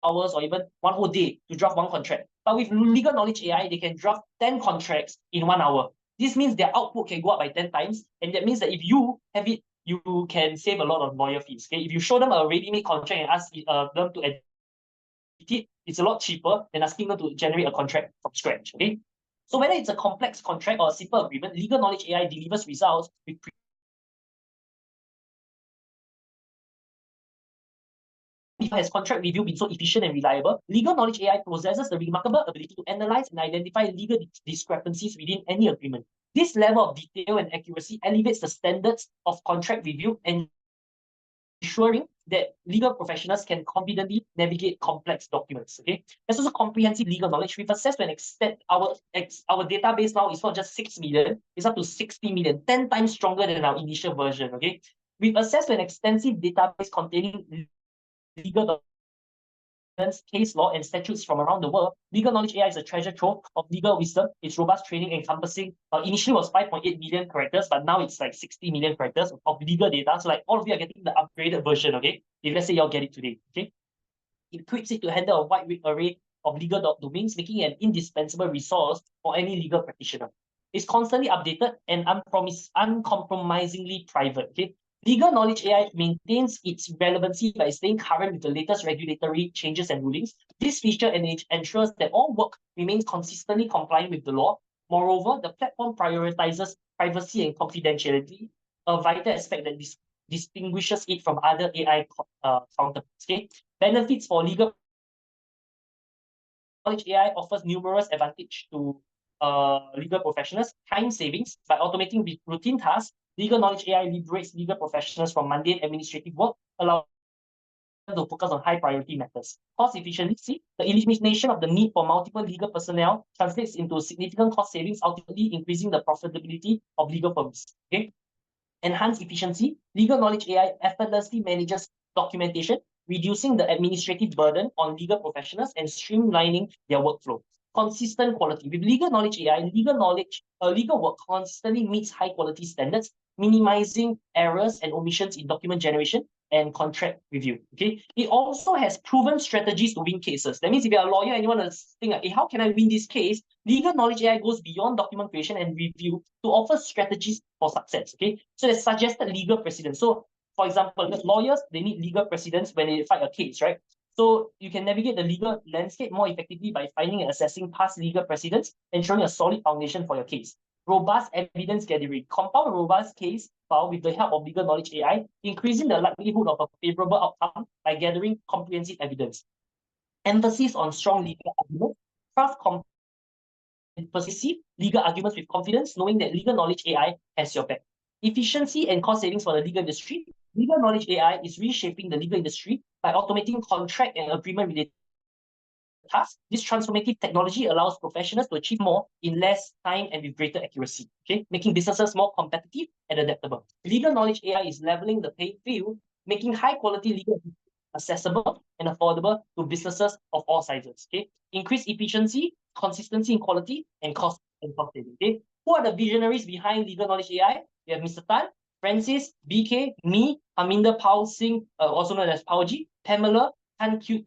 hours, or even one whole day to draft one contract. But with legal knowledge AI, they can draft 10 contracts in 1 hour. This means their output can go up by 10 times, and that means that if you have it, you can save a lot of lawyer fees. Okay, if you show them a ready-made contract and ask them to edit it, it's a lot cheaper than asking them to generate a contract from scratch. Okay, so whether it's a complex contract or a simple agreement, legal knowledge AI delivers results with has contract review been so efficient and reliable, legal knowledge AI possesses the remarkable ability to analyze and identify legal discrepancies within any agreement. This level of detail and accuracy elevates the standards of contract review and ensuring that legal professionals can confidently navigate complex documents. Okay, there's also comprehensive legal knowledge. We've assessed to an extent our database now is not just 6 million, it's up to 60 million, 10 times stronger than our initial version. Okay, we've assessed to an extensive database containing legal case law and statutes from around the world. Legal knowledge AI is a treasure trove of legal wisdom. Its robust training encompassing initially was 5.8 million characters, but now it's like 60 million characters of legal data. So like all of you are getting the upgraded version, okay? If let's say y'all get it today, okay? It equips it to handle a wide array of legal domains, making it an indispensable resource for any legal practitioner. It's constantly updated and uncompromisingly private, okay? Legal knowledge AI maintains its relevancy by staying current with the latest regulatory changes and rulings. This feature ensures that all work remains consistently compliant with the law. Moreover, the platform prioritizes privacy and confidentiality, a vital aspect that distinguishes it from other AI counterparts. Okay? Benefits for legal knowledge AI offers numerous advantages to legal professionals. Time savings by automating routine tasks. Legal knowledge AI liberates legal professionals from mundane administrative work, allowing them to focus on high priority matters. Cost efficiency, the elimination of the need for multiple legal personnel translates into significant cost savings, ultimately increasing the profitability of legal firms. Okay? Enhanced efficiency, legal knowledge AI effortlessly manages documentation, reducing the administrative burden on legal professionals and streamlining their workflow. Consistent quality. With legal knowledge AI, legal work constantly meets high quality standards, minimizing errors and omissions in document generation and contract review. Okay. It also has proven strategies to win cases. That means if you're a lawyer and you want to think, hey, how can I win this case? Legal knowledge AI goes beyond document creation and review to offer strategies for success. Okay. So there's suggested legal precedents. So for example, lawyers, they need legal precedents when they fight a case, right? So you can navigate the legal landscape more effectively by finding and assessing past legal precedents, ensuring a solid foundation for your case. Robust evidence gathering. Compile a robust case file with the help of legal knowledge AI, increasing the likelihood of a favorable outcome by gathering comprehensive evidence. Emphasis on strong legal arguments. Craft and persuasive legal arguments with confidence, knowing that legal knowledge AI has your back. Efficiency and cost savings for the legal industry. Legal knowledge AI is reshaping the legal industry by automating contract and agreement-related tasks. This transformative technology allows professionals to achieve more in less time and with greater accuracy, okay? Making businesses more competitive and adaptable. Legal knowledge AI is leveling the playing field, making high-quality legal accessible and affordable to businesses of all sizes, okay? Increase efficiency, consistency in quality, and cost saving, okay? Who are the visionaries behind legal knowledge AI? We have Mr. Tan, Francis, BK, me, Aminder Pao Singh, also known as Pao Ji, Pamela,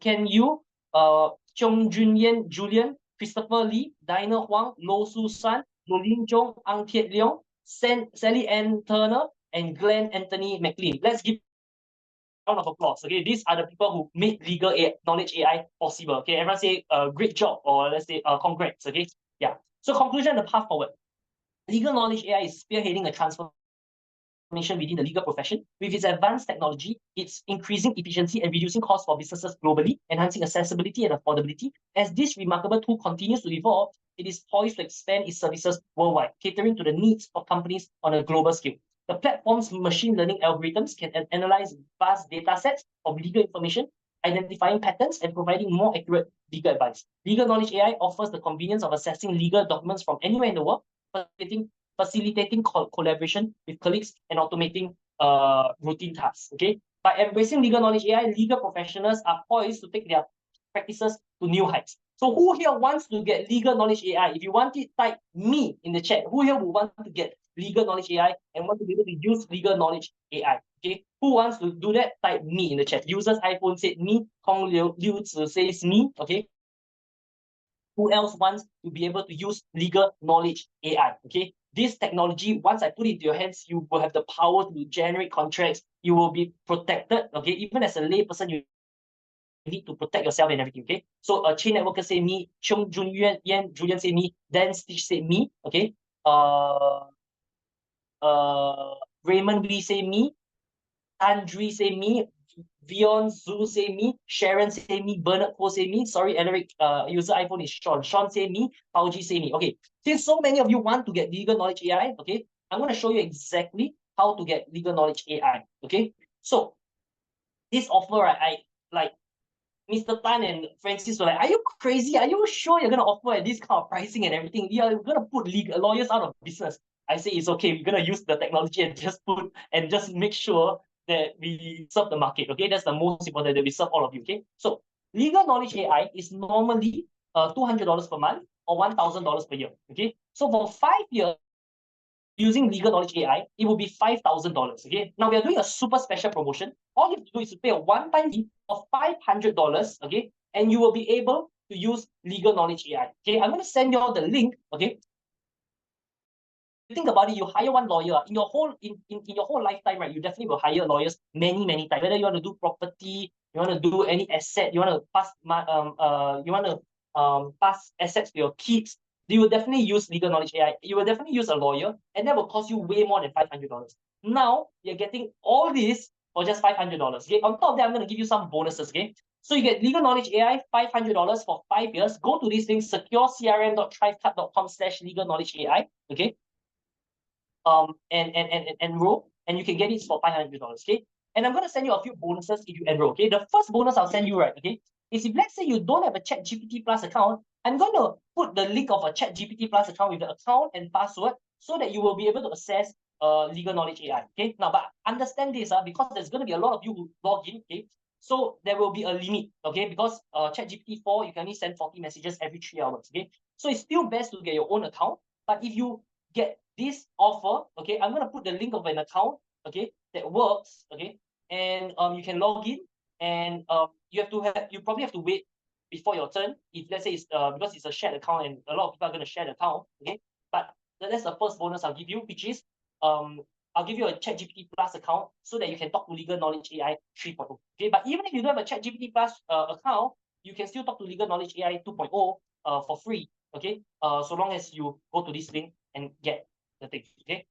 Ken Yu, Chong Junyan Julian, Christopher Lee, Dinah Huang, Lo Su San, Lolin Chong, Ang Tiet Leong, Sally Ann Turner, and Glenn Anthony McLean. Let's give a round of applause. Okay, these are the people who made legal knowledge AI possible. Okay, everyone say great job, or let's say congrats. Okay, yeah. So conclusion, the path forward. Legal knowledge AI is spearheading a transformation within the legal profession. With its advanced technology, it's increasing efficiency and reducing costs for businesses globally, enhancing accessibility and affordability. As this remarkable tool continues to evolve, it is poised to expand its services worldwide, catering to the needs of companies on a global scale. The platform's machine learning algorithms can analyze vast data sets of legal information, identifying patterns and providing more accurate legal advice. Legal knowledge AI offers the convenience of accessing legal documents from anywhere in the world, facilitating collaboration with colleagues and automating routine tasks. Okay, by embracing legal knowledge AI, legal professionals are poised to take their practices to new heights. So who here wants to get legal knowledge AI? If you want it, type me in the chat. Who here would want to get legal knowledge AI and want to be able to use legal knowledge AI? Okay, who wants to do that? Type me in the chat. Users iPhone said me. Hong Liu Zi says me. Okay. Who else wants to be able to use legal knowledge AI? Okay, this technology, once I put it into your hands, you will have the power to generate contracts. You will be protected. Okay, even as a lay person, you need to protect yourself and everything. Okay, so a chain networker say me, Chung Jun Yan Julian say me, Dan Stitch say me. Okay, Raymond Wee say me, Andri say me, Vion Zhu say me, Sharon say me, Bernard Ho say me. Sorry, Alaric, user iPhone is Sean. Sean say me, Pauji say me. Okay, since so many of you want to get legal knowledge AI, okay, I'm going to show you exactly how to get legal knowledge AI. Okay, so this offer, right, I like Mr. Tan and Francis were like, "Are you crazy? Are you sure you're gonna offer at this kind of pricing and everything? We are gonna put lawyers out of business." I say it's okay. We're gonna use the technology and just make sure that we serve the market. Okay, that's the most important, that we serve all of you. Okay, so legal knowledge AI is normally $200 per month or $1,000 per year. Okay, so for 5 years using legal knowledge AI, it will be $5,000. Okay. Now we are doing a super special promotion. All you have to do is to pay a one-time fee of $500. Okay, and you will be able to use legal knowledge AI. Okay, I'm going to send you all the link. Okay. Think about it, you hire one lawyer in your whole lifetime, right? You definitely will hire lawyers many times. Whether you want to do property, you want to do any asset, you want to pass assets to your kids, you will definitely use legal knowledge AI. You will definitely use a lawyer, and that will cost you way more than $500. Now you're getting all this for just $500. Okay. On top of that, I'm going to give you some bonuses. Okay. So you get legal knowledge AI, $500 for 5 years. Go to this link, securecrm.thrivecut.com/legal knowledge AI. Okay. And enroll, and you can get it for $500. Okay, and I'm going to send you a few bonuses if you enroll. Okay, the first bonus I'll send you, right, okay, is if let's say you don't have a ChatGPT Plus account, I'm going to put the link of a ChatGPT Plus account with the account and password so that you will be able to access legal knowledge AI. Okay, now but understand this, because there's going to be a lot of you who log in. Okay, so there will be a limit. Okay, because ChatGPT 4 you can only send 40 messages every 3 hours. Okay, so it's still best to get your own account. But if you get this offer, okay, I'm gonna put the link of an account, okay, that works, okay, and you can log in, and you probably have to wait before your turn if let's say it's because it's a shared account and a lot of people are gonna share the account, okay. But that's the first bonus I'll give you, which is I'll give you a ChatGPT Plus account so that you can talk to Legal Knowledge AI 3.0. Okay, but even if you don't have a ChatGPT Plus account, you can still talk to Legal Knowledge AI 2.0 for free. Okay, so long as you go to this link and get the thing. Okay.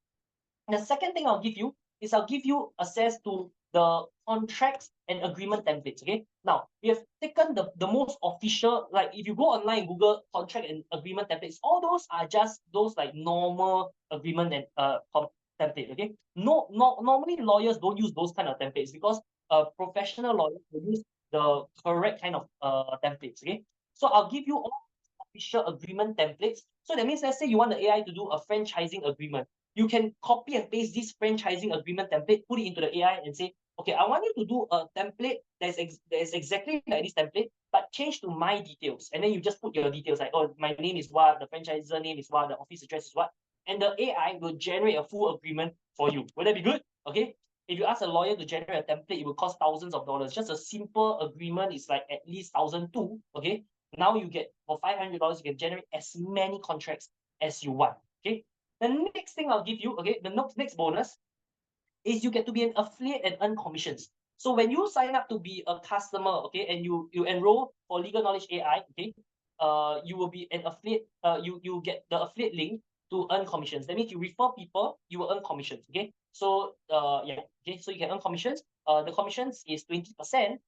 And the second thing I'll give you is I'll give you access to the contracts and agreement templates. Okay. Now we have taken the most official, like if you go online, Google contract and agreement templates, all those are just those like normal agreement and template. Okay. Normally lawyers don't use those kind of templates because professional lawyers will use the correct kind of templates. Okay. So I'll give you all official agreement templates. So that means, let's say you want the AI to do a franchising agreement. You can copy and paste this franchising agreement template, put it into the AI and say, okay, I want you to do a template that is exactly like this template, but change to my details. And then you just put your details like, oh, my name is what, the franchisor name is what, the office address is what. And the AI will generate a full agreement for you. Will that be good? Okay. If you ask a lawyer to generate a template, it will cost thousands of dollars. Just a simple agreement is like at least 1,200. Okay. Now you get, for $500, you can generate as many contracts as you want. Okay. The next thing I'll give you, okay, the next bonus is you get to be an affiliate and earn commissions. So when you sign up to be a customer, okay, and you enroll for Legal Knowledge AI, okay, you will be an affiliate. You get the affiliate link to earn commissions. That means you refer people, you will earn commissions. Okay, so yeah, okay, so you can earn commissions. The commissions is 20%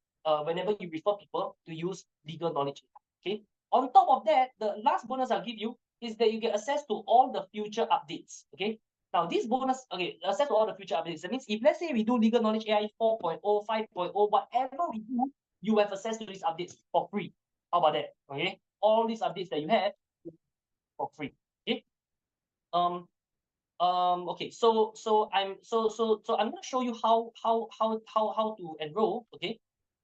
whenever you refer people to use Legal Knowledge AI. Okay. On top of that, the last bonus I'll give you is that you get access to all the future updates. Okay. Now, this bonus, okay, access to all the future updates. That means if let's say we do Legal Knowledge AI 4.0, 5.0, whatever we do, you have access to these updates for free. How about that? Okay. All these updates that you have for free. Okay. Okay, so I'm gonna show you how to enroll. Okay.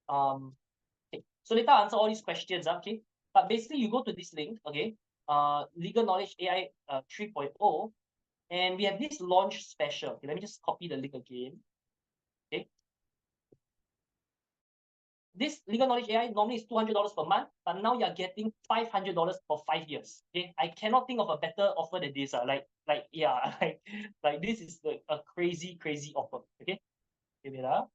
Okay, so later I'll answer all these questions, okay? But basically, you go to this link, okay? Legal Knowledge AI 3.0, and we have this launch special. Okay, let me just copy the link again. Okay. This Legal Knowledge AI normally is $200 per month, but now you're getting $500 for 5 years. Okay, I cannot think of a better offer than this. Yeah, like this is a crazy offer. Okay, give it up.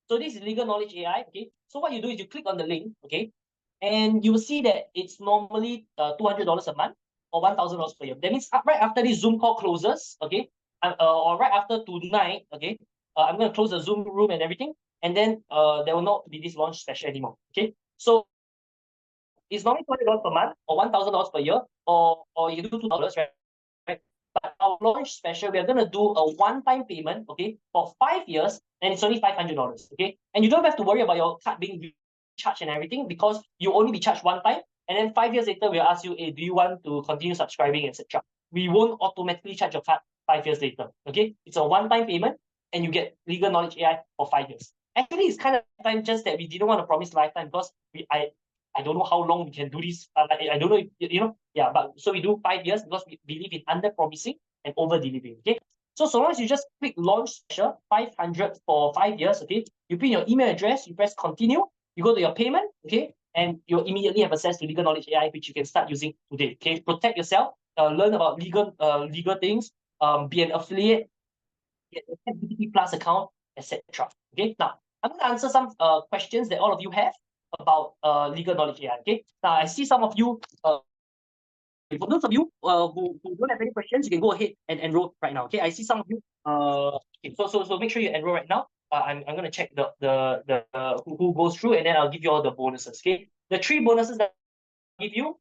So this is Legal Knowledge AI. Okay, so what you do is you click on the link. Okay, and you will see that it's normally $200 a month or $1,000 per year. That means right after this Zoom call closes, okay, or right after tonight, okay, I'm going to close the Zoom room and everything, and then there will not be this launch special anymore. Okay, so it's normally $200 per month or $1,000 per year, or you do $2,000, right? But But our launch special, we are going to do a one-time payment, okay, for 5 years, and it's only $500, okay? And you don't have to worry about your card being charged and everything, because you only be charged one time, and then 5 years later, we'll ask you, hey, do you want to continue subscribing, etc. We won't automatically charge your card 5 years later, okay? It's a one-time payment, and you get Legal Knowledge AI for 5 years. Actually, it's kind of time, just that we didn't want to promise lifetime, because I don't know how long we can do this. I don't know if, yeah, but so we do 5 years because we believe in under promising and over delivering. Okay. So long as you just click launch special, 500 for 5 years, okay, you put in your email address, you press continue, you go to your payment, okay, and you'll immediately have access to Legal Knowledge AI, which you can start using today. Okay, protect yourself, learn about legal things, be an affiliate, get a ChatGPT Plus account, etc. Okay, now I'm going to answer some questions that all of you have about Legal Knowledge AI. Okay, now I see some of you. For those of you who don't have any questions, you can go ahead and enroll right now. Okay, I see some of you. Okay, so make sure you enroll right now. I'm gonna check the who goes through, and then I'll give you all the bonuses. Okay, the 3 bonuses that I'll give you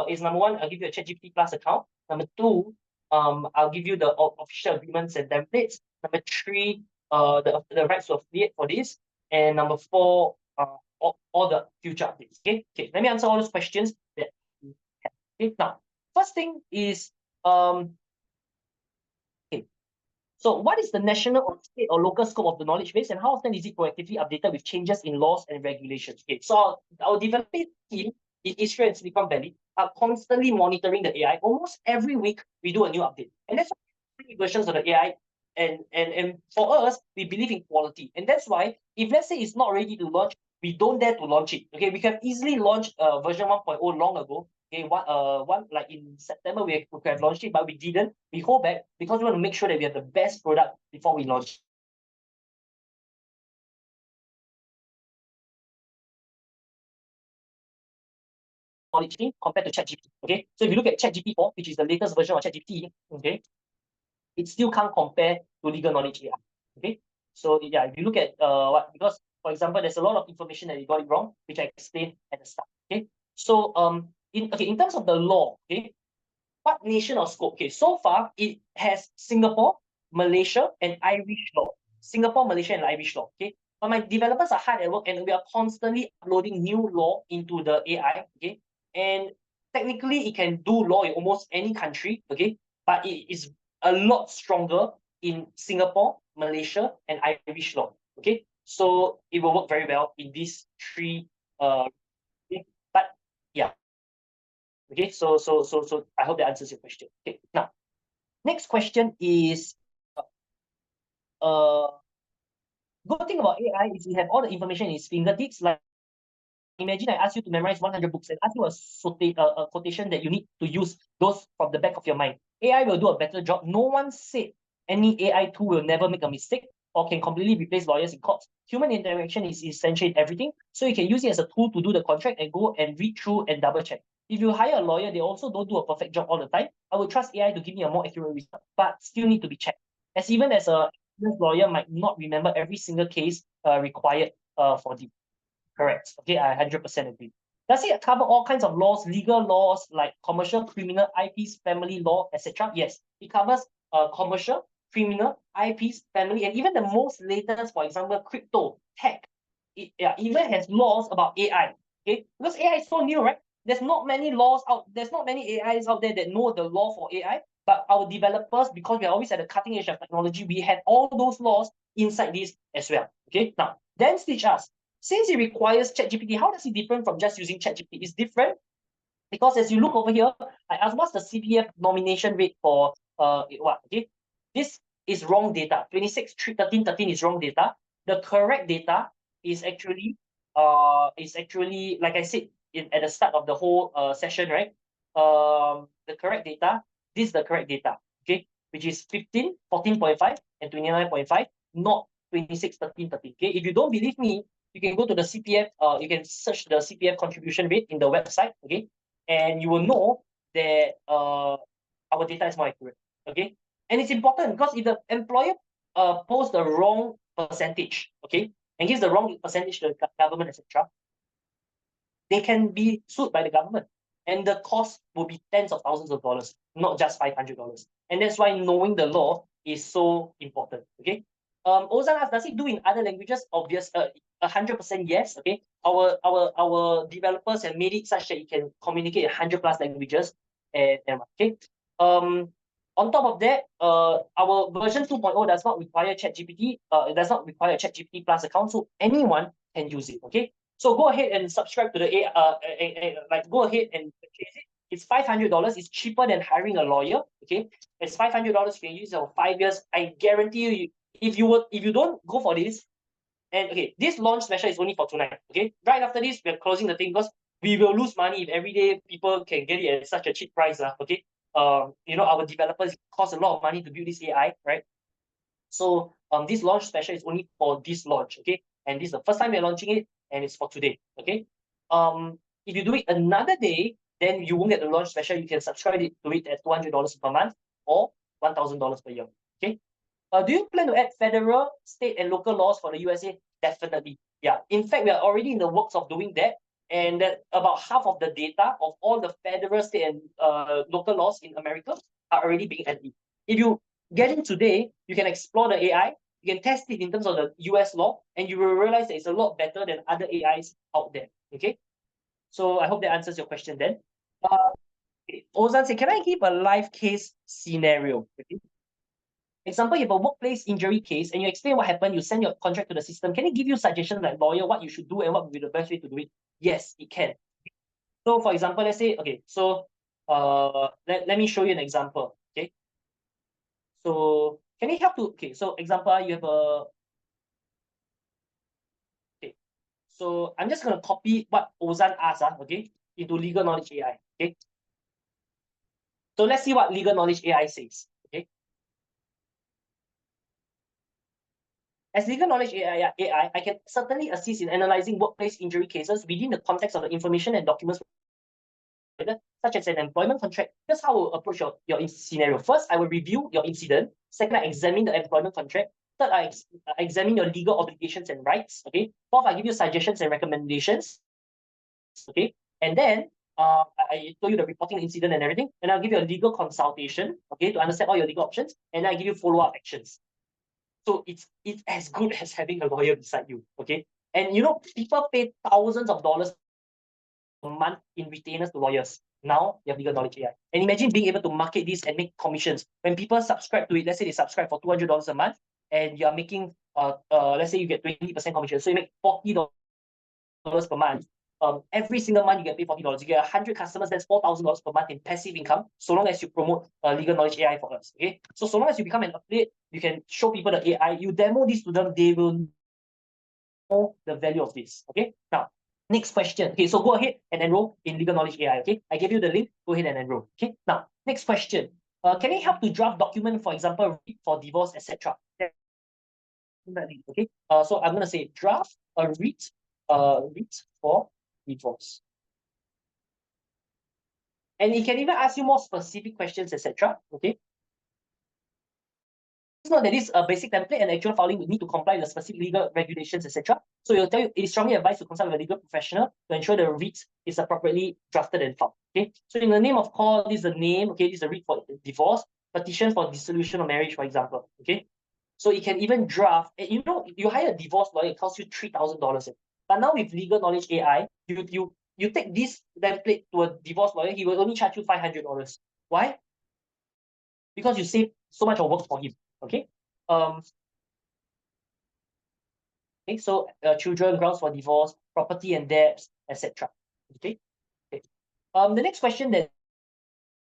is number 1, I'll give you a ChatGPT Plus account. Number 2, I'll give you the official agreements and templates. Number 3, the rights to affiliate for this, and number 4, all the future updates. Okay, let me answer all those questions that you have. Okay, now first thing is okay. So what is the national or state or local scope of the knowledge base, and how often is it proactively updated with changes in laws and regulations? Okay, so our development team in Israel and Silicon Valley are constantly monitoring the AI. Almost every week we do a new update, and that's why versions of the AI. And for us, we believe in quality, and that's why if let's say it's not ready to launch, we don't dare to launch it. Okay, we can easily launch version 1.0 long ago. Okay, one like in September we could have launched it, but we didn't. We hold back because we want to make sure that we have the best product before we launch. Knowledge compared to ChatGPT. Okay, so if you look at ChatGPT 4, which is the latest version of ChatGPT, okay, it still can't compare to Legal Knowledge AI. Okay, so yeah, if you look at because for example, there's a lot of information that you got it wrong, which I explained at the start. Okay, so in terms of the law, okay, what nation or scope? Okay, so far it has Singapore, Malaysia, and Irish law. Singapore, Malaysia, and Irish law. Okay, but my developers are hard at work, and we are constantly uploading new law into the AI. Okay, and technically it can do law in almost any country. Okay, but it is a lot stronger in Singapore, Malaysia, and Irish law. Okay, so it will work very well in these 3. But yeah. Okay, so I hope that answers your question. Okay, now next question is good thing about AI is we have all the information in its fingertips. Like imagine I ask you to memorize 100 books and ask you a quotation that you need to use those from the back of your mind. AI will do a better job. No one said any AI tool will never make a mistake or can completely replace lawyers in courts. Human interaction is essential in everything, so you can use it as a tool to do the contract and go and read through and double check. If you hire a lawyer, they also don't do a perfect job all the time. I would trust AI to give me a more accurate result, but still need to be checked. As even as a lawyer might not remember every single case required for the correct. Okay, I 100% agree. Does it cover all kinds of laws, legal laws like commercial, criminal, IPs, family law, etc.? Yes, it covers commercial, criminal, IPs, family, and even the most latest, for example, crypto, tech. It even has laws about AI. Okay, because AI is so new, right? There's not many laws out. There's not many AIs out there that know the law for AI. But our developers, because we're always at the cutting edge of technology, we have all those laws inside this as well. Okay, now then teach us. Since it requires ChatGPT, how does it different from just using ChatGPT? It's different because as you look over here, I asked what's the CPF nomination rate for what? Okay, this is wrong data. 26, 13, 13 is wrong data. The correct data is actually like I said at the start of the whole session, right? The correct data. This is the correct data. Okay, which is 15, 14.5, and 29.5, not 26, 13, 13. Okay, if you don't believe me, you can go to the CPF, you can search the CPF contribution rate in the website, okay? And you will know that our data is more accurate, okay? And it's important because if the employer posts the wrong percentage, okay, and gives the wrong percentage to the government, etc., they can be sued by the government. And the cost will be tens of thousands of dollars, not just $500. And that's why knowing the law is so important. Okay. Ozan asks, does it do in other languages? Obvious, 100% yes. Okay. Our developers have made it such that you can communicate 100 plus languages. And okay. On top of that, our version 2.0 does not require ChatGPT. It does not require a ChatGPT Plus account, so anyone can use it. Okay. So go ahead and subscribe to the like go ahead and purchase it. It's $500. It's cheaper than hiring a lawyer. Okay. It's $500. You can use it for 5 years. I guarantee you, if you don't go for this, and okay, this launch special is only for tonight. Okay. Right after this, we're closing the thing because we will lose money if every day people can get it at such a cheap price. Okay. Our developers cost a lot of money to build this AI, right? So this launch special is only for this launch, okay? And this is the first time we're launching it, and it's for today, okay? If you do it another day, then you won't get the launch special. You can subscribe to it at $200 per month or $1,000 per year, okay? Do you plan to add federal, state, and local laws for the USA? Definitely, yeah. In fact, we are already in the works of doing that, and that about half of the data of all the federal, state, and local laws in America are already being added. If you get in today, you can explore the AI, you can test it in terms of the US law, and you will realize that it's a lot better than other AIs out there. Okay. So I hope that answers your question then. Ozan said, can I give a live case scenario? Okay. Example, you have a workplace injury case and you explain what happened, you send your contract to the system. Can it give you suggestions like lawyer, what you should do and what would be the best way to do it? Yes, it can. So for example, let's say, okay, so let me show you an example. Okay. So can it help to, okay, so example, you have a, okay, so I'm just going to copy what Ozan asked, okay, into legal knowledge AI, okay. So let's see what legal knowledge AI says, okay. As legal knowledge AI, I can certainly assist in analyzing workplace injury cases within the context of the information and documents, such as an employment contract. Here's how I will approach your scenario. First, I will review your incident. Second, I examine the employment contract. Third, I examine your legal obligations and rights. Okay. Fourth, I give you suggestions and recommendations. Okay. And then I told you the reporting incident and everything. And I'll give you a legal consultation, okay, to understand all your legal options. And I give you follow-up actions. So it's as good as having a lawyer beside you. Okay. And people pay thousands of dollars a month in retainers to lawyers. Now you have legal knowledge AI. And imagine being able to market this and make commissions. When people subscribe to it, let's say they subscribe for $200 a month, and you're making let's say you get 20% commission. So you make $40 per month. Every single month you get paid $40. You get 100 customers, that's $4,000 per month in passive income, so long as you promote legal knowledge AI for us. Okay. So long as you become an affiliate, you can show people the AI, you demo this to them, they will know the value of this. Okay. Now, next question. Okay, so go ahead and enroll in legal knowledge AI. Okay, I gave you the link. Go ahead and enroll. Okay, now next question. Can it help to draft document, for example, for divorce, etc.? Okay. So I'm gonna say draft a read for divorce. And it can even ask you more specific questions, etc. Okay. It's not that this basic template and actual filing would need to comply with the specific legal regulations, etc. So it'll tell you it is strongly advised to consult with a legal professional to ensure the read is appropriately drafted and filed. Okay. So in the name of call, this is the name. Okay, this is the read for divorce, petition for dissolution of marriage, for example. Okay. So it can even draft. You hire a divorce lawyer, it costs you $3,000. But now with legal knowledge AI, you take this template to a divorce lawyer, he will only charge you $500. Why? Because you save so much of work for him. Okay. Okay. So children, grounds for divorce, property and debts, etc. Okay. Okay. The next question that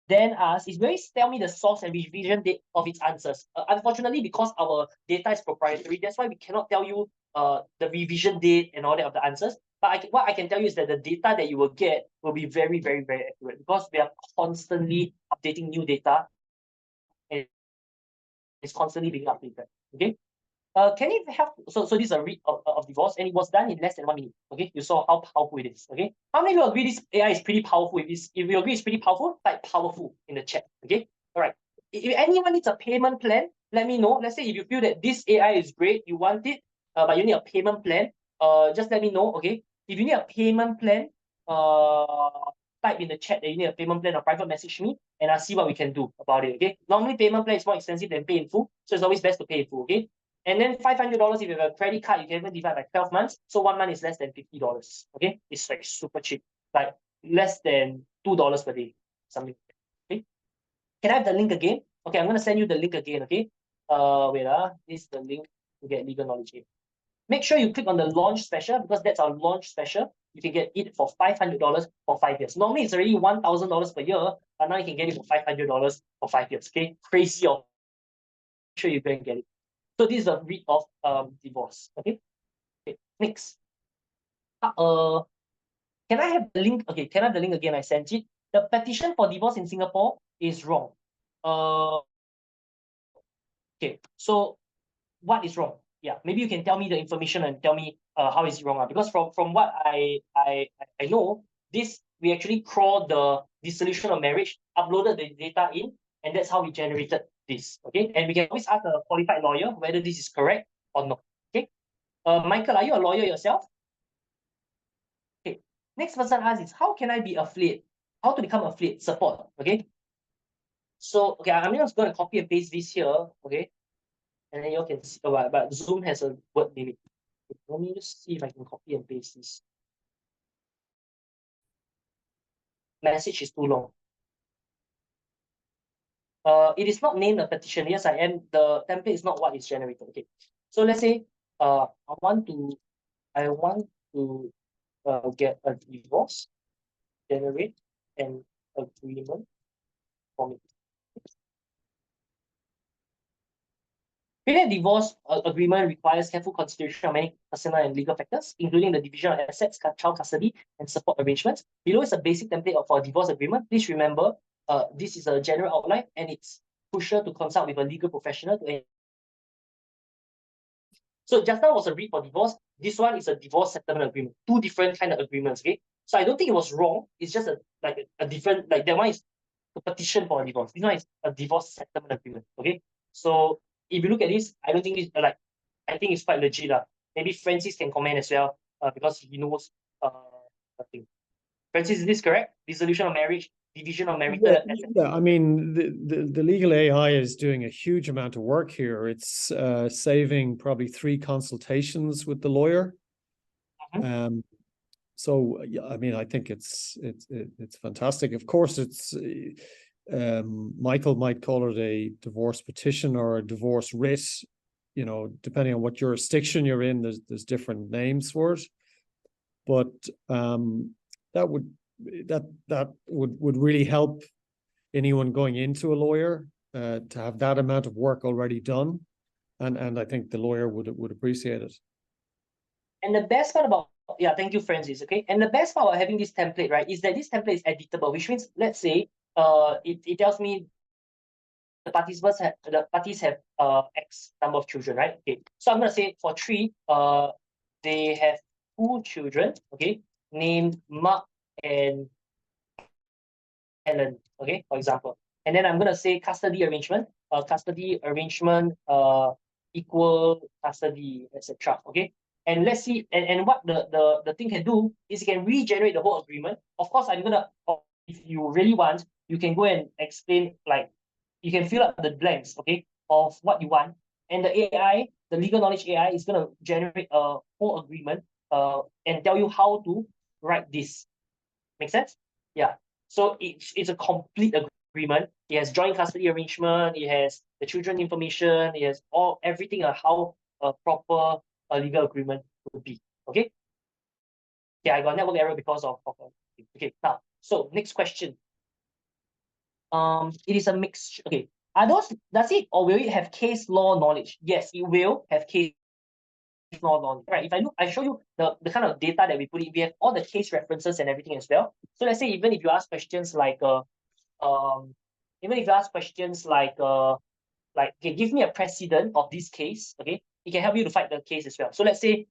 then asks is, will you tell me the source and revision date of its answers? Unfortunately, because our data is proprietary, that's why we cannot tell you the revision date and all that of the answers. But what I can tell you is that the data that you will get will be very, very, very accurate because we are constantly updating new data and it's constantly being updated. Okay. Can it help? So this is a read of divorce, and it was done in less than 1 minute. Okay, you saw how powerful it is. Okay, how many of you agree this AI is pretty powerful? If you agree it's pretty powerful, type powerful in the chat. Okay, all right. If anyone needs a payment plan, let me know. Let's say if you feel that this AI is great, you want it, but you need a payment plan, just let me know. Okay, if you need a payment plan, type in the chat that you need a payment plan or private message me, and I'll see what we can do about it. Okay. Normally payment plan is more expensive than pay in full, so it's always best to pay in full. Okay. And then $500 if you have a credit card, you can even divide by 12 months. So 1 month is less than $50. Okay, it's like super cheap, like less than $2 per day, something. Okay. Can I have the link again? Okay, I'm gonna send you the link again. Okay. Wait, this is the link to get legal knowledge here. Make sure you click on the launch special because that's our launch special. You can get it for $500 for 5 years. Normally it's already $1,000 per year, but now you can get it for $500 for 5 years. Okay, crazy. Make sure you go and get it. So this is a read of divorce. Okay. Okay. Next. Can I have the link? Okay, can I have the link again? I sent it. The petition for divorce in Singapore is wrong. Okay, so what is wrong? Yeah, maybe you can tell me the information and tell me how is it wrong. Because from what I know, this we actually crawled the dissolution of marriage, uploaded the data in, and that's how we generated this. Okay, and we can always ask a qualified lawyer whether this is correct or not. Okay, Michael, are you a lawyer yourself? Okay, next person asks is how can I be affiliate? How to become affiliate support? Okay, so okay, I'm just going to copy and paste this here. Okay, and then you all can see. Oh, but Zoom has a word limit. Let me just see if I can copy and paste this. Message is too long. It is not named a petition. Yes, I am. The template is not what is generated. Okay, so let's say I want to get a divorce, generate an agreement for me. Creating a divorce agreement requires careful consideration of many personal and legal factors, including the division of assets, child custody, and support arrangements. Below is a basic template for a divorce agreement. Please remember, this is a general outline, and it's crucial to consult with a legal professional. So just now was a read for divorce. This one is a divorce settlement agreement. Two different kind of agreements. Okay, so I don't think it was wrong. It's just a different, like that one is a petition for a divorce. This one is a divorce settlement agreement. Okay, so if you look at this, I don't think it's I think it's quite legit. Maybe Francis can comment as well because he knows nothing. Francis, is this correct? Dissolution of marriage, division of marital assets. Yeah, I mean, the legal AI is doing a huge amount of work here. It's saving probably 3 consultations with the lawyer. So yeah, I mean, I think it's fantastic. Of course, it's Michael might call it a divorce petition or a divorce writ. You know, depending on what jurisdiction you're in, there's different names for it. But that would really help anyone going into a lawyer to have that amount of work already done, and I think the lawyer would appreciate it. And the best part about thank you, Francis. Okay, and the best part about having this template, right, is that this template is editable, which means let's say it tells me the parties have X number of children, right? Okay, so I'm gonna say for 3, they have 2 children, okay, named Mark and Helen, okay, for example. And then I'm gonna say custody arrangement, equal custody, etc. Okay. And let's see, and what the thing can do is it can regenerate the whole agreement. Of course, if you really want, you can go and explain, like, you can fill up the blanks, okay, of what you want. And the AI, the legal knowledge AI, is gonna generate a whole agreement and tell you how to write this. Make sense? Yeah. So it's a complete agreement. It has joint custody arrangement. It has the children information. It has everything on how a proper legal agreement would be. Okay. Yeah, I got network error because of okay. Now, so next question. It is a mixture. Okay. Does it or will it have case law knowledge? Yes, it will have case law knowledge. Right. If I show you the kind of data that we put in, we have all the case references and everything as well. So let's say even if you ask questions like okay, give me a precedent of this case, okay, it can help you to fight the case as well. So let's say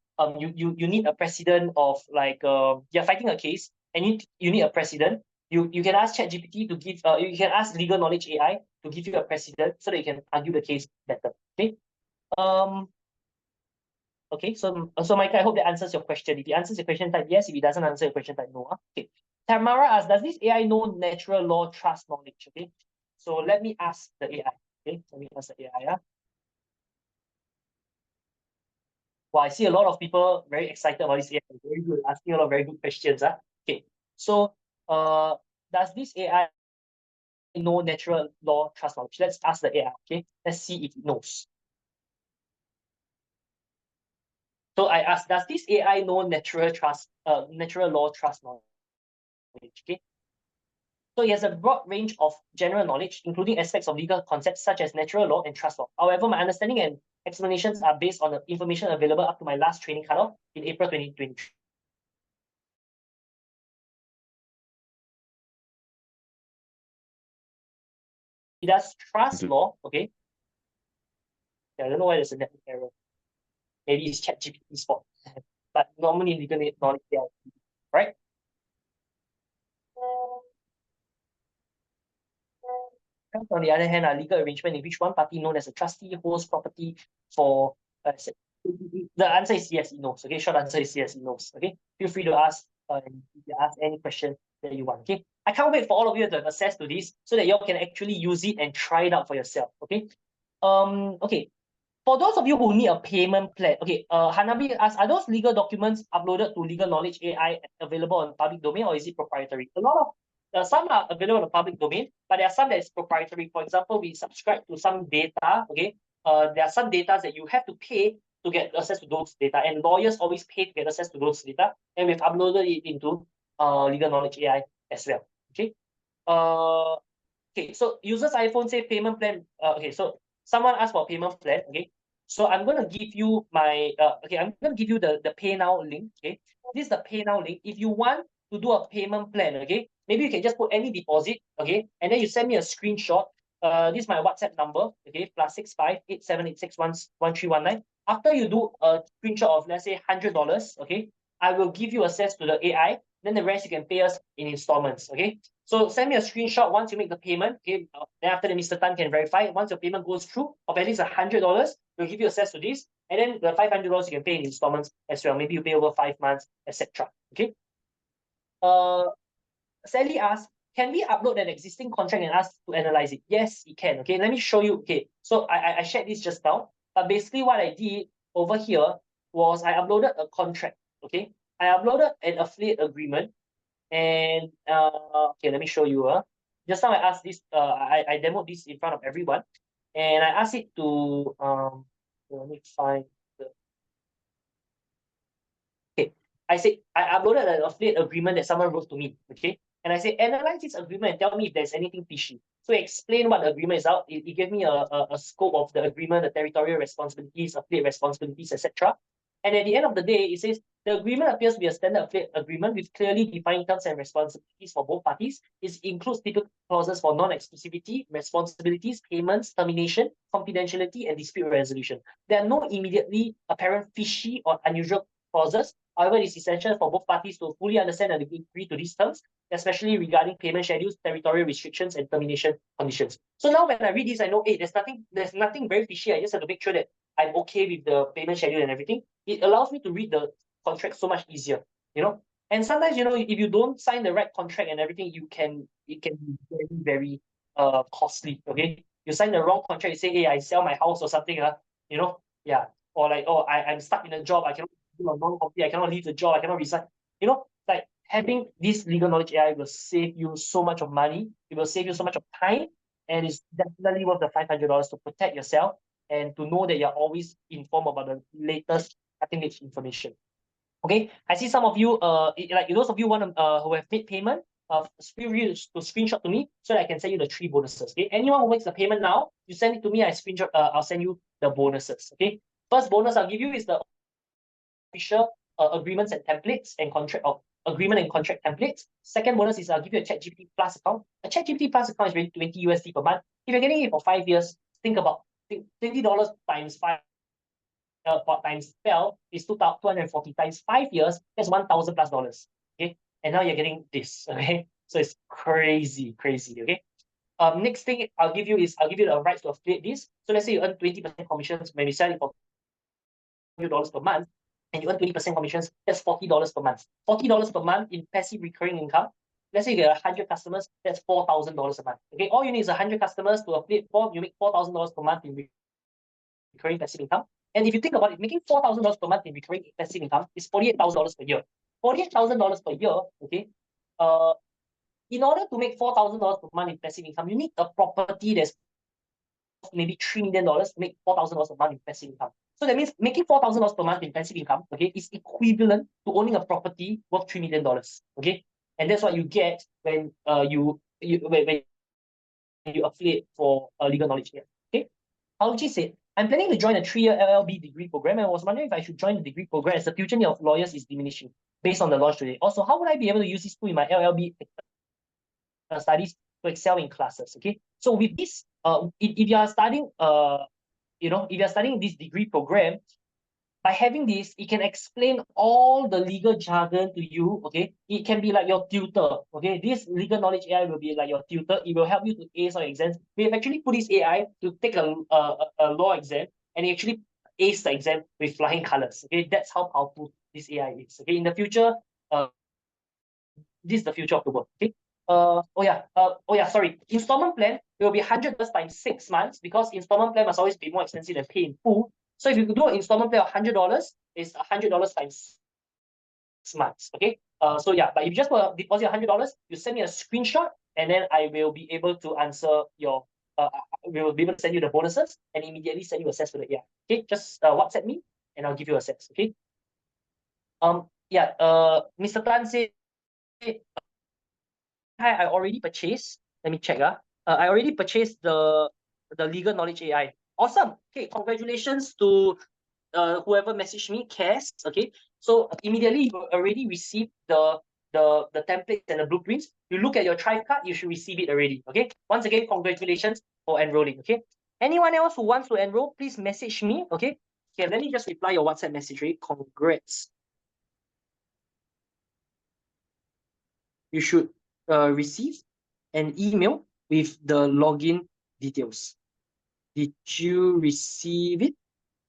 you need a precedent of you're fighting a case and you need a precedent. You can ask ChatGPT to give you can ask legal knowledge AI to give you a precedent so that you can argue the case better. Okay. Okay, so Michael, I hope that answers your question. If it answers your question, type yes. If it doesn't answer your question, type no. Okay. Tamara asks, does this AI know natural law trust knowledge? Okay, so let me ask the AI. Okay, let me ask the AI. Yeah. Well, I see a lot of people very excited about this AI. Very good, asking a lot of very good questions. Okay, so does this AI know natural law trust knowledge? Let's ask the AI. Okay, let's see if it knows. So I asked, does this AI know natural law trust knowledge? Okay. So it has a broad range of general knowledge, including aspects of legal concepts such as natural law and trust law. However, my understanding and explanations are based on the information available up to my last training cutoff in April 2023. It does trust law, okay? Yeah, I don't know why there's a network error. Maybe it's ChatGPT's fault. But normally legal knowledge, yeah, right? On the other hand, a legal arrangement in which one party known as a trustee holds property for the answer is yes, he knows. Okay, short answer is yes, he knows. Okay, feel free to ask ask any question that you want. Okay, I can't wait for all of you to have access to this so that you all can actually use it and try it out for yourself. Okay, okay. For those of you who need a payment plan, okay, Hanabi asks, are those legal documents uploaded to Legal Knowledge AI available on public domain, or is it proprietary? A lot of some are available on the public domain, but there are some that is proprietary. For example, we subscribe to some data. Okay, there are some data that you have to pay to get access to those data, and lawyers always pay to get access to those data, and we've uploaded it into Legal Knowledge AI as well. Okay, okay. So users iPhone say payment plan. Okay, so someone asked for payment plan. Okay, so I'm going to give you my okay, I'm going to give you the pay now link. Okay, this is the pay now link. If you want to do a payment plan, okay, maybe you can just put any deposit. Okay, and then you send me a screenshot. This is my WhatsApp number. Okay, +65 8786111319. After you do a screenshot of, let's say, $100, okay, I will give you access to the AI. Then the rest you can pay us in installments. Okay, so send me a screenshot once you make the payment. Okay, then after that, Mr. Tan can verify. Once your payment goes through of at least $100, we'll give you access to this. And then the $500 you can pay in installments as well. Maybe you pay over 5 months, etc. Okay. Sally asks, can we upload an existing contract and ask to analyze it? Yes, it can. Okay, let me show you. Okay, so I shared this just now. But basically, what I did over here was I uploaded a contract. Okay, I uploaded an affiliate agreement. And okay, let me show you. Just now I asked this, I demoed this in front of everyone, and I asked it to let me find the okay. I said I uploaded an affiliate agreement that someone wrote to me. Okay, and I said analyze this agreement and tell me if there's anything fishy. So explain what the agreement is out. It gave me a scope of the agreement, the territorial responsibilities, affiliate responsibilities, etc. And at the end of the day, it says the agreement appears to be a standard affiliate agreement with clearly defined terms and responsibilities for both parties. It includes typical clauses for non-exclusivity, responsibilities, payments, termination, confidentiality, and dispute resolution. There are no immediately apparent fishy or unusual clauses. However, it is essential for both parties to fully understand and agree to these terms, especially regarding payment schedules, territorial restrictions, and termination conditions. So now when I read this, I know, hey, there's nothing very fishy. I just have to make sure that I'm okay with the payment schedule and everything. It allows me to read the contract so much easier, you know. And sometimes, you know, if you don't sign the right contract and everything, it can be very, very costly. Okay. You sign the wrong contract, you say, hey, I sell my house or something, you know, yeah. Or like, oh, I'm stuck in a job, I cannot do a non-compete, I cannot leave the job, I cannot resign. You know, like having this legal knowledge AI will save you so much of money, it will save you so much of time, and it's definitely worth the $500 to protect yourself and to know that you're always informed about the latest cutting edge information. Okay, I see some of you, like those of you who have made payment, feel free to screenshot to me so that I can send you the 3 bonuses. Okay, anyone who makes the payment now, you send it to me. I screenshot. I'll send you the bonuses. Okay, first bonus I'll give you is the official agreements and templates and contract of agreement and contract templates. Second bonus is I'll give you a ChatGPT Plus account. A ChatGPT Plus account is really $20 USD per month. If you're getting it for 5 years, think about $20 times 5 times 12 is 240 times 5 years. That's $1,000+. Okay, and now you're getting this. Okay, so it's crazy, crazy. Okay. Next thing I'll give you the rights to affiliate this. So let's say you earn 20% commissions when you sell it for $100 per month, and you earn 20% commissions, that's $40 per month. $40 per month in passive recurring income. let's say you get 100 customers, that's $4,000 a month. Okay, all you need is 100 customers to affiliate for, you make $4,000 per month in recurring passive income. And if you think about it, making $4,000 per month in recurring passive income is $48,000 per year. $48,000 per year, okay? In order to make $4,000 per month in passive income, you need a property that's maybe $3 million to make $4,000 a month in passive income. So that means making $4,000 per month in passive income, okay, is equivalent to owning a property worth $3 million, okay? And that's what you get when when you affiliate for legal knowledge here, okay? Alji said, I'm planning to join a 3-year LLB degree program and I was wondering if I should join the degree program as the future need of lawyers is diminishing based on the launch today. Also, how would I be able to use this tool in my LLB studies to excel in classes, okay? So with this, if you are studying, if you're studying this degree program, by having this, it can explain all the legal jargon to you, okay? It can be like your tutor, okay? This legal knowledge AI will be like your tutor. It will help you to ace your exams. We have actually put this AI to take a law exam and actually ace the exam with flying colors, okay? That's how powerful this AI is, okay? In the future, this is the future of the world, okay? Sorry. Installment plan will be $100 times 6 months because installment plan must always be more expensive than pay in full. So if you do an installment plan of $100, it's $100 times 6 months. Okay. But if you just deposit $100, you send me a screenshot, and then I will be able to answer your. We will be able to send you the bonuses and immediately send you access to the AI. Okay. Just WhatsApp me, and I'll give you access. Okay. Mr. Tan said, hi, I already purchased. Let me check. I already purchased the legal knowledge AI. Awesome. Okay, congratulations to whoever messaged me, Cass. Okay, so immediately you already received the templates and the blueprints. You look at your Thrive card, you should receive it already. Okay. Once again, congratulations for enrolling. Okay. Anyone else who wants to enroll, please message me. Okay. Okay, let me just reply your WhatsApp message. Right? Congrats. You should receive an email with the login details. Did you receive it?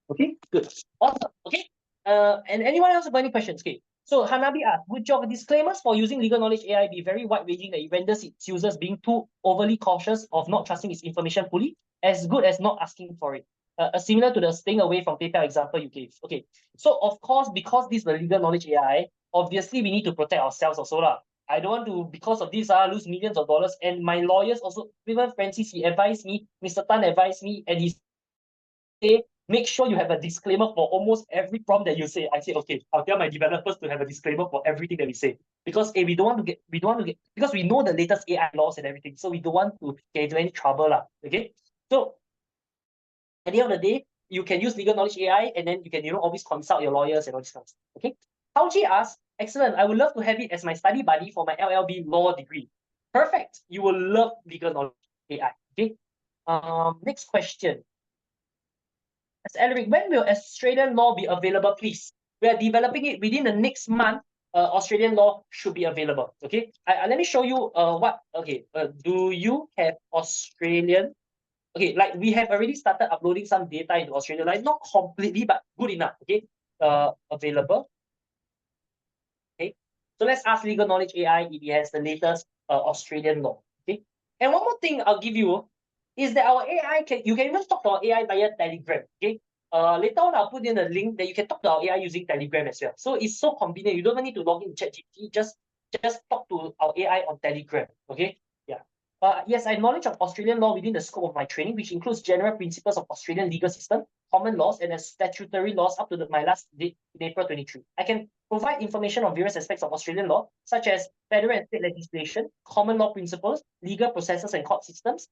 Okay, good. Awesome. Okay. And anyone else have any questions? Okay. So Hanabi asked, would your disclaimers for using legal knowledge AI be very wide-ranging that it renders its users being too overly cautious of not trusting its information fully, as good as not asking for it? Similar to the staying away from PayPal example you gave. Okay. So of course, because this is the legal knowledge AI, obviously we need to protect ourselves also lah. I don't want to, because of this, lose millions of dollars. And my lawyers also, even Francis, he advised me, Mr. Tan advised me, and he said, make sure you have a disclaimer for almost every prompt that you say. I say, okay, I'll tell my developers to have a disclaimer for everything that we say. Because we don't want to get, because we know the latest AI laws and everything. So we don't want to get into any trouble lah. Okay. So at the end of the day, you can use legal knowledge AI and then you can, always consult your lawyers and all this kind of stuff. Okay. Hauji asks, excellent. I would love to have it as my study buddy for my LLB law degree. Perfect. You will love legal knowledge AI. Okay. Next question. Alaric, when will Australian law be available, please? We are developing it within the next month. Australian law should be available. Okay. Let me show you what. Okay. Do you have Australian? Okay, like we have already started uploading some data into Australia, like not completely, but good enough. Okay. Available. Okay. So let's ask legal knowledge AI if it has the latest Australian law. Okay. And one more thing I'll give you is that our AI you can even talk to our AI via Telegram. Okay. Later on I'll put in a link that you can talk to our AI using Telegram as well. So it's so convenient. You don't even need to log in ChatGPT. Just talk to our AI on Telegram. Okay. Yeah. Yes, I have knowledge of Australian law within the scope of my training, which includes general principles of Australian legal system, common laws, and statutory laws up to my last date in April 23. I can provide information on various aspects of Australian law, such as federal and state legislation, common law principles, legal processes and court systems,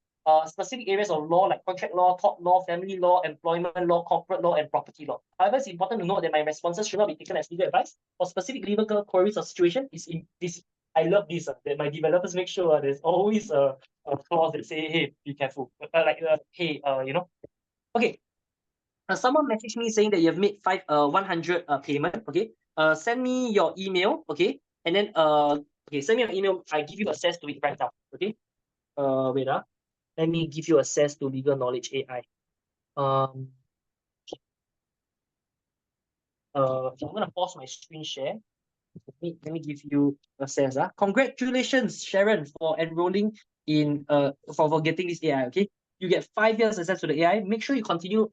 specific areas of law like contract law, tort law, family law, employment law, corporate law, and property law. However, it's important to note that my responses should not be taken as legal advice. For specific legal queries or situation, I love this, that my developers make sure there's always a clause that say, hey, be careful. Hey, Okay. Someone messaged me saying that you have made 100 payment. Okay. Send me your email. Okay. And then send me your email. I give you access to it right now. Okay. Wait. Let me give you access to legal knowledge AI. I'm gonna pause my screen share. Let me give you a sense. Congratulations, Sharon, for enrolling in for getting this AI. Okay, you get 5 years access to the AI. Make sure you continue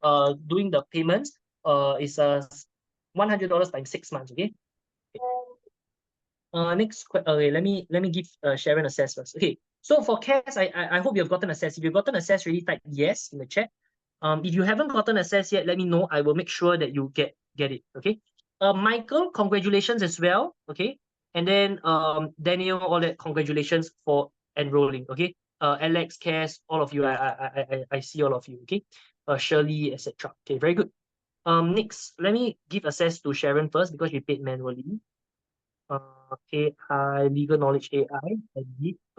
doing the payments. It's $100 times 6 months. Okay. Okay, let me give Sharon access first. Okay, so for Cass, I hope you've gotten access. If you've gotten access, really type yes in the chat. If you haven't gotten access yet, let me know. I will make sure that you get it. Okay. Michael, congratulations as well. Okay. And then Daniel, all that congratulations for enrolling. Okay. Alex, Cass, all of you. I see all of you. Okay. Shirley, etc. Okay, very good. Next, let me give access to Sharon first because she paid manually. Okay, hi, legal knowledge AI.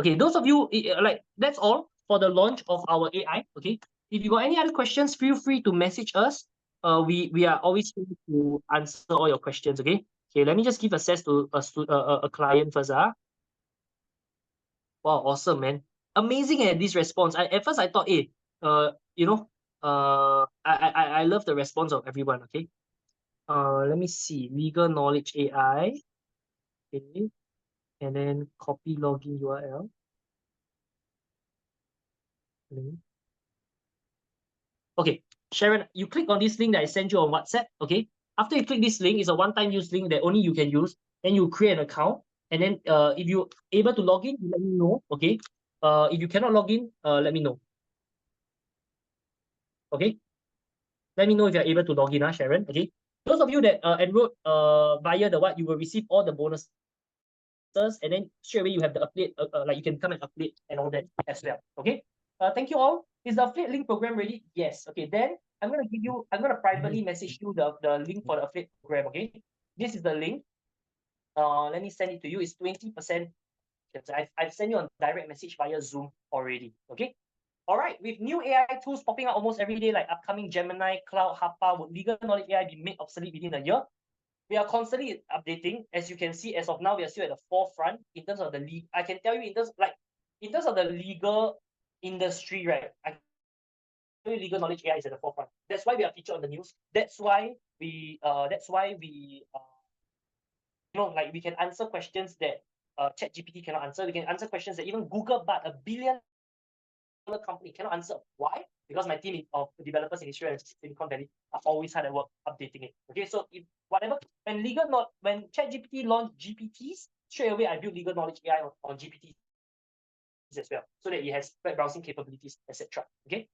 Okay, those of you like that's all for the launch of our AI. Okay, if you got any other questions, feel free to message us. We are always here to answer all your questions. Okay. Okay, let me just give access to a client first. Wow, awesome, man. Amazing at this response. At first I thought, you know, I love the response of everyone. Okay. Let me see. Legal knowledge AI. Okay. And then copy login URL. Okay, Sharon, you click on this link that I sent you on WhatsApp. Okay. After you click this link, it's a one-time use link that only you can use. Then you create an account. And then if you're able to log in, you let me know. Okay. If you cannot log in, let me know. Okay. Let me know if you're able to log in, Sharon. Okay. Those of you that enrolled via the what, you will receive all the bonuses, and then straight away you have the affiliate, like you can come and affiliate and all that as well. Okay. Thank you all. Is the affiliate link program ready? Yes. Okay. Then I'm gonna privately message you the link for the affiliate program. Okay. This is the link. Let me send it to you. It's 20%. I've sent you on direct message via Zoom already. Okay. All right, with new AI tools popping out almost every day, like upcoming Gemini, Cloud, Harpa, would legal knowledge AI be made obsolete within a year? We are constantly updating. As you can see, as of now, we are still at the forefront in terms of the legal. I can tell you in terms of the legal industry, right? I can tell you legal knowledge AI is at the forefront. That's why we are featured on the news. That's why we like we can answer questions that ChatGPT cannot answer. We can answer questions that even Google, but a billion company cannot answer. Why? Because my team of developers in Israel and Silicon Valley are always hard at work updating it. Okay, so if whatever when ChatGPT launched GPTs, straight away I built legal knowledge AI on GPTs as well, so that it has web browsing capabilities, etc. Okay.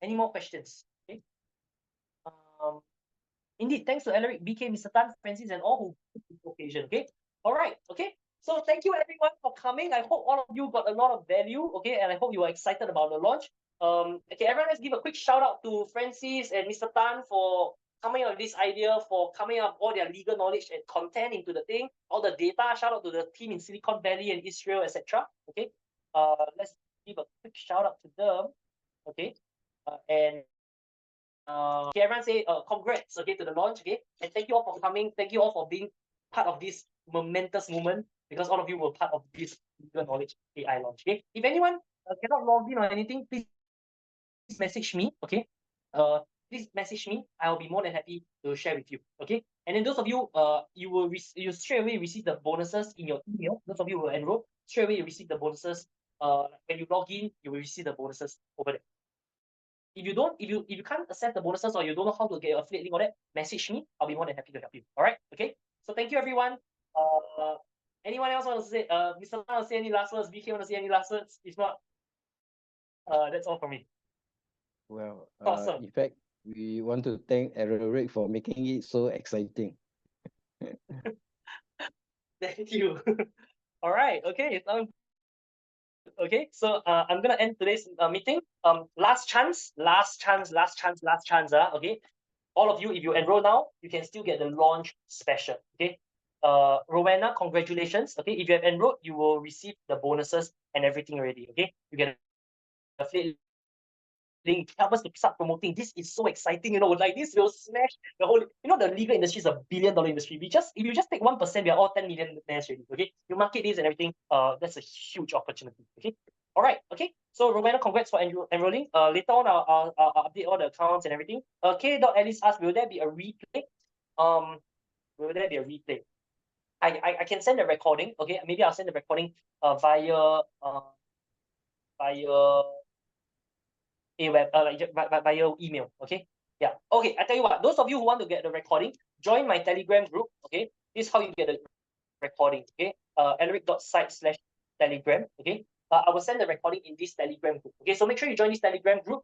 Any more questions? Okay. Indeed, thanks to Alaric, BK, Mr. Tan, Francis, and all who took this occasion. Okay. All right. Okay. So thank you everyone for coming. I hope all of you got a lot of value. Okay, and I hope you are excited about the launch. Okay, everyone, let's give a quick shout out to Francis and Mr. Tan for coming up with this idea, for coming up all their legal knowledge and content into the thing, all the data. Shout out to the team in Silicon Valley and Israel, etc. Okay. Let's give a quick shout out to them. Okay. Okay, everyone say congrats, okay, to the launch, okay, and thank you all for coming. Thank you all for being part of this momentous moment, because all of you were part of this legal knowledge AI launch. Okay, if anyone cannot log in or anything, please message me. Okay, please message me. I'll be more than happy to share with you. Okay, and then those of you you straight away receive the bonuses in your email. Those of you who will enroll, straight away you receive the bonuses. When you log in, you will receive the bonuses over there. If you can't accept the bonuses, or you don't know how to get your affiliate link or that, message me. I'll be more than happy to help you. All right. Okay. So thank you everyone. Anyone else want to say? Mr. Want to say any last words? BK want to say any last words? If not, that's all from me. Well, Awesome. in fact, we want to thank Alaric for making it so exciting. Thank you. All right. Okay. Okay. So I'm gonna end today's meeting. Last chance. Okay. All of you, if you enroll now, you can still get the launch special. Okay. Rowena, congratulations. Okay. If you have enrolled, you will receive the bonuses and everything already. Okay. You get a affiliate link, help us to start promoting. This is so exciting, like this will smash the whole, the legal industry is $1 billion industry. If you just take 1%, we are all 10 million already. Okay. You market this and everything, that's a huge opportunity. Okay. All right. Okay. So Rowena, congrats for enrolling. Later on, I'll update all the accounts and everything. K.Alice asked, will there be a replay? Will there be a replay? I can send the recording. Okay, maybe I'll send the recording via a web via email. Okay, yeah. Okay, I tell you what. Those of you who want to get the recording, join my Telegram group. Okay, this is how you get the recording. Okay, alaric.site/telegram. Okay, I will send the recording in this Telegram group. Okay, so make sure you join this Telegram group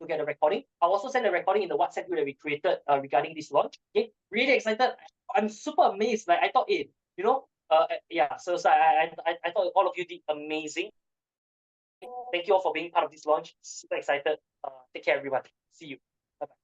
to get the recording. I'll also send the recording in the WhatsApp group that we created regarding this launch. Okay, really excited. I'm super amazed. Like I thought, yeah. So I thought all of you did amazing. Thank you all for being part of this launch. Super excited. Take care, everyone. See you. Bye-bye.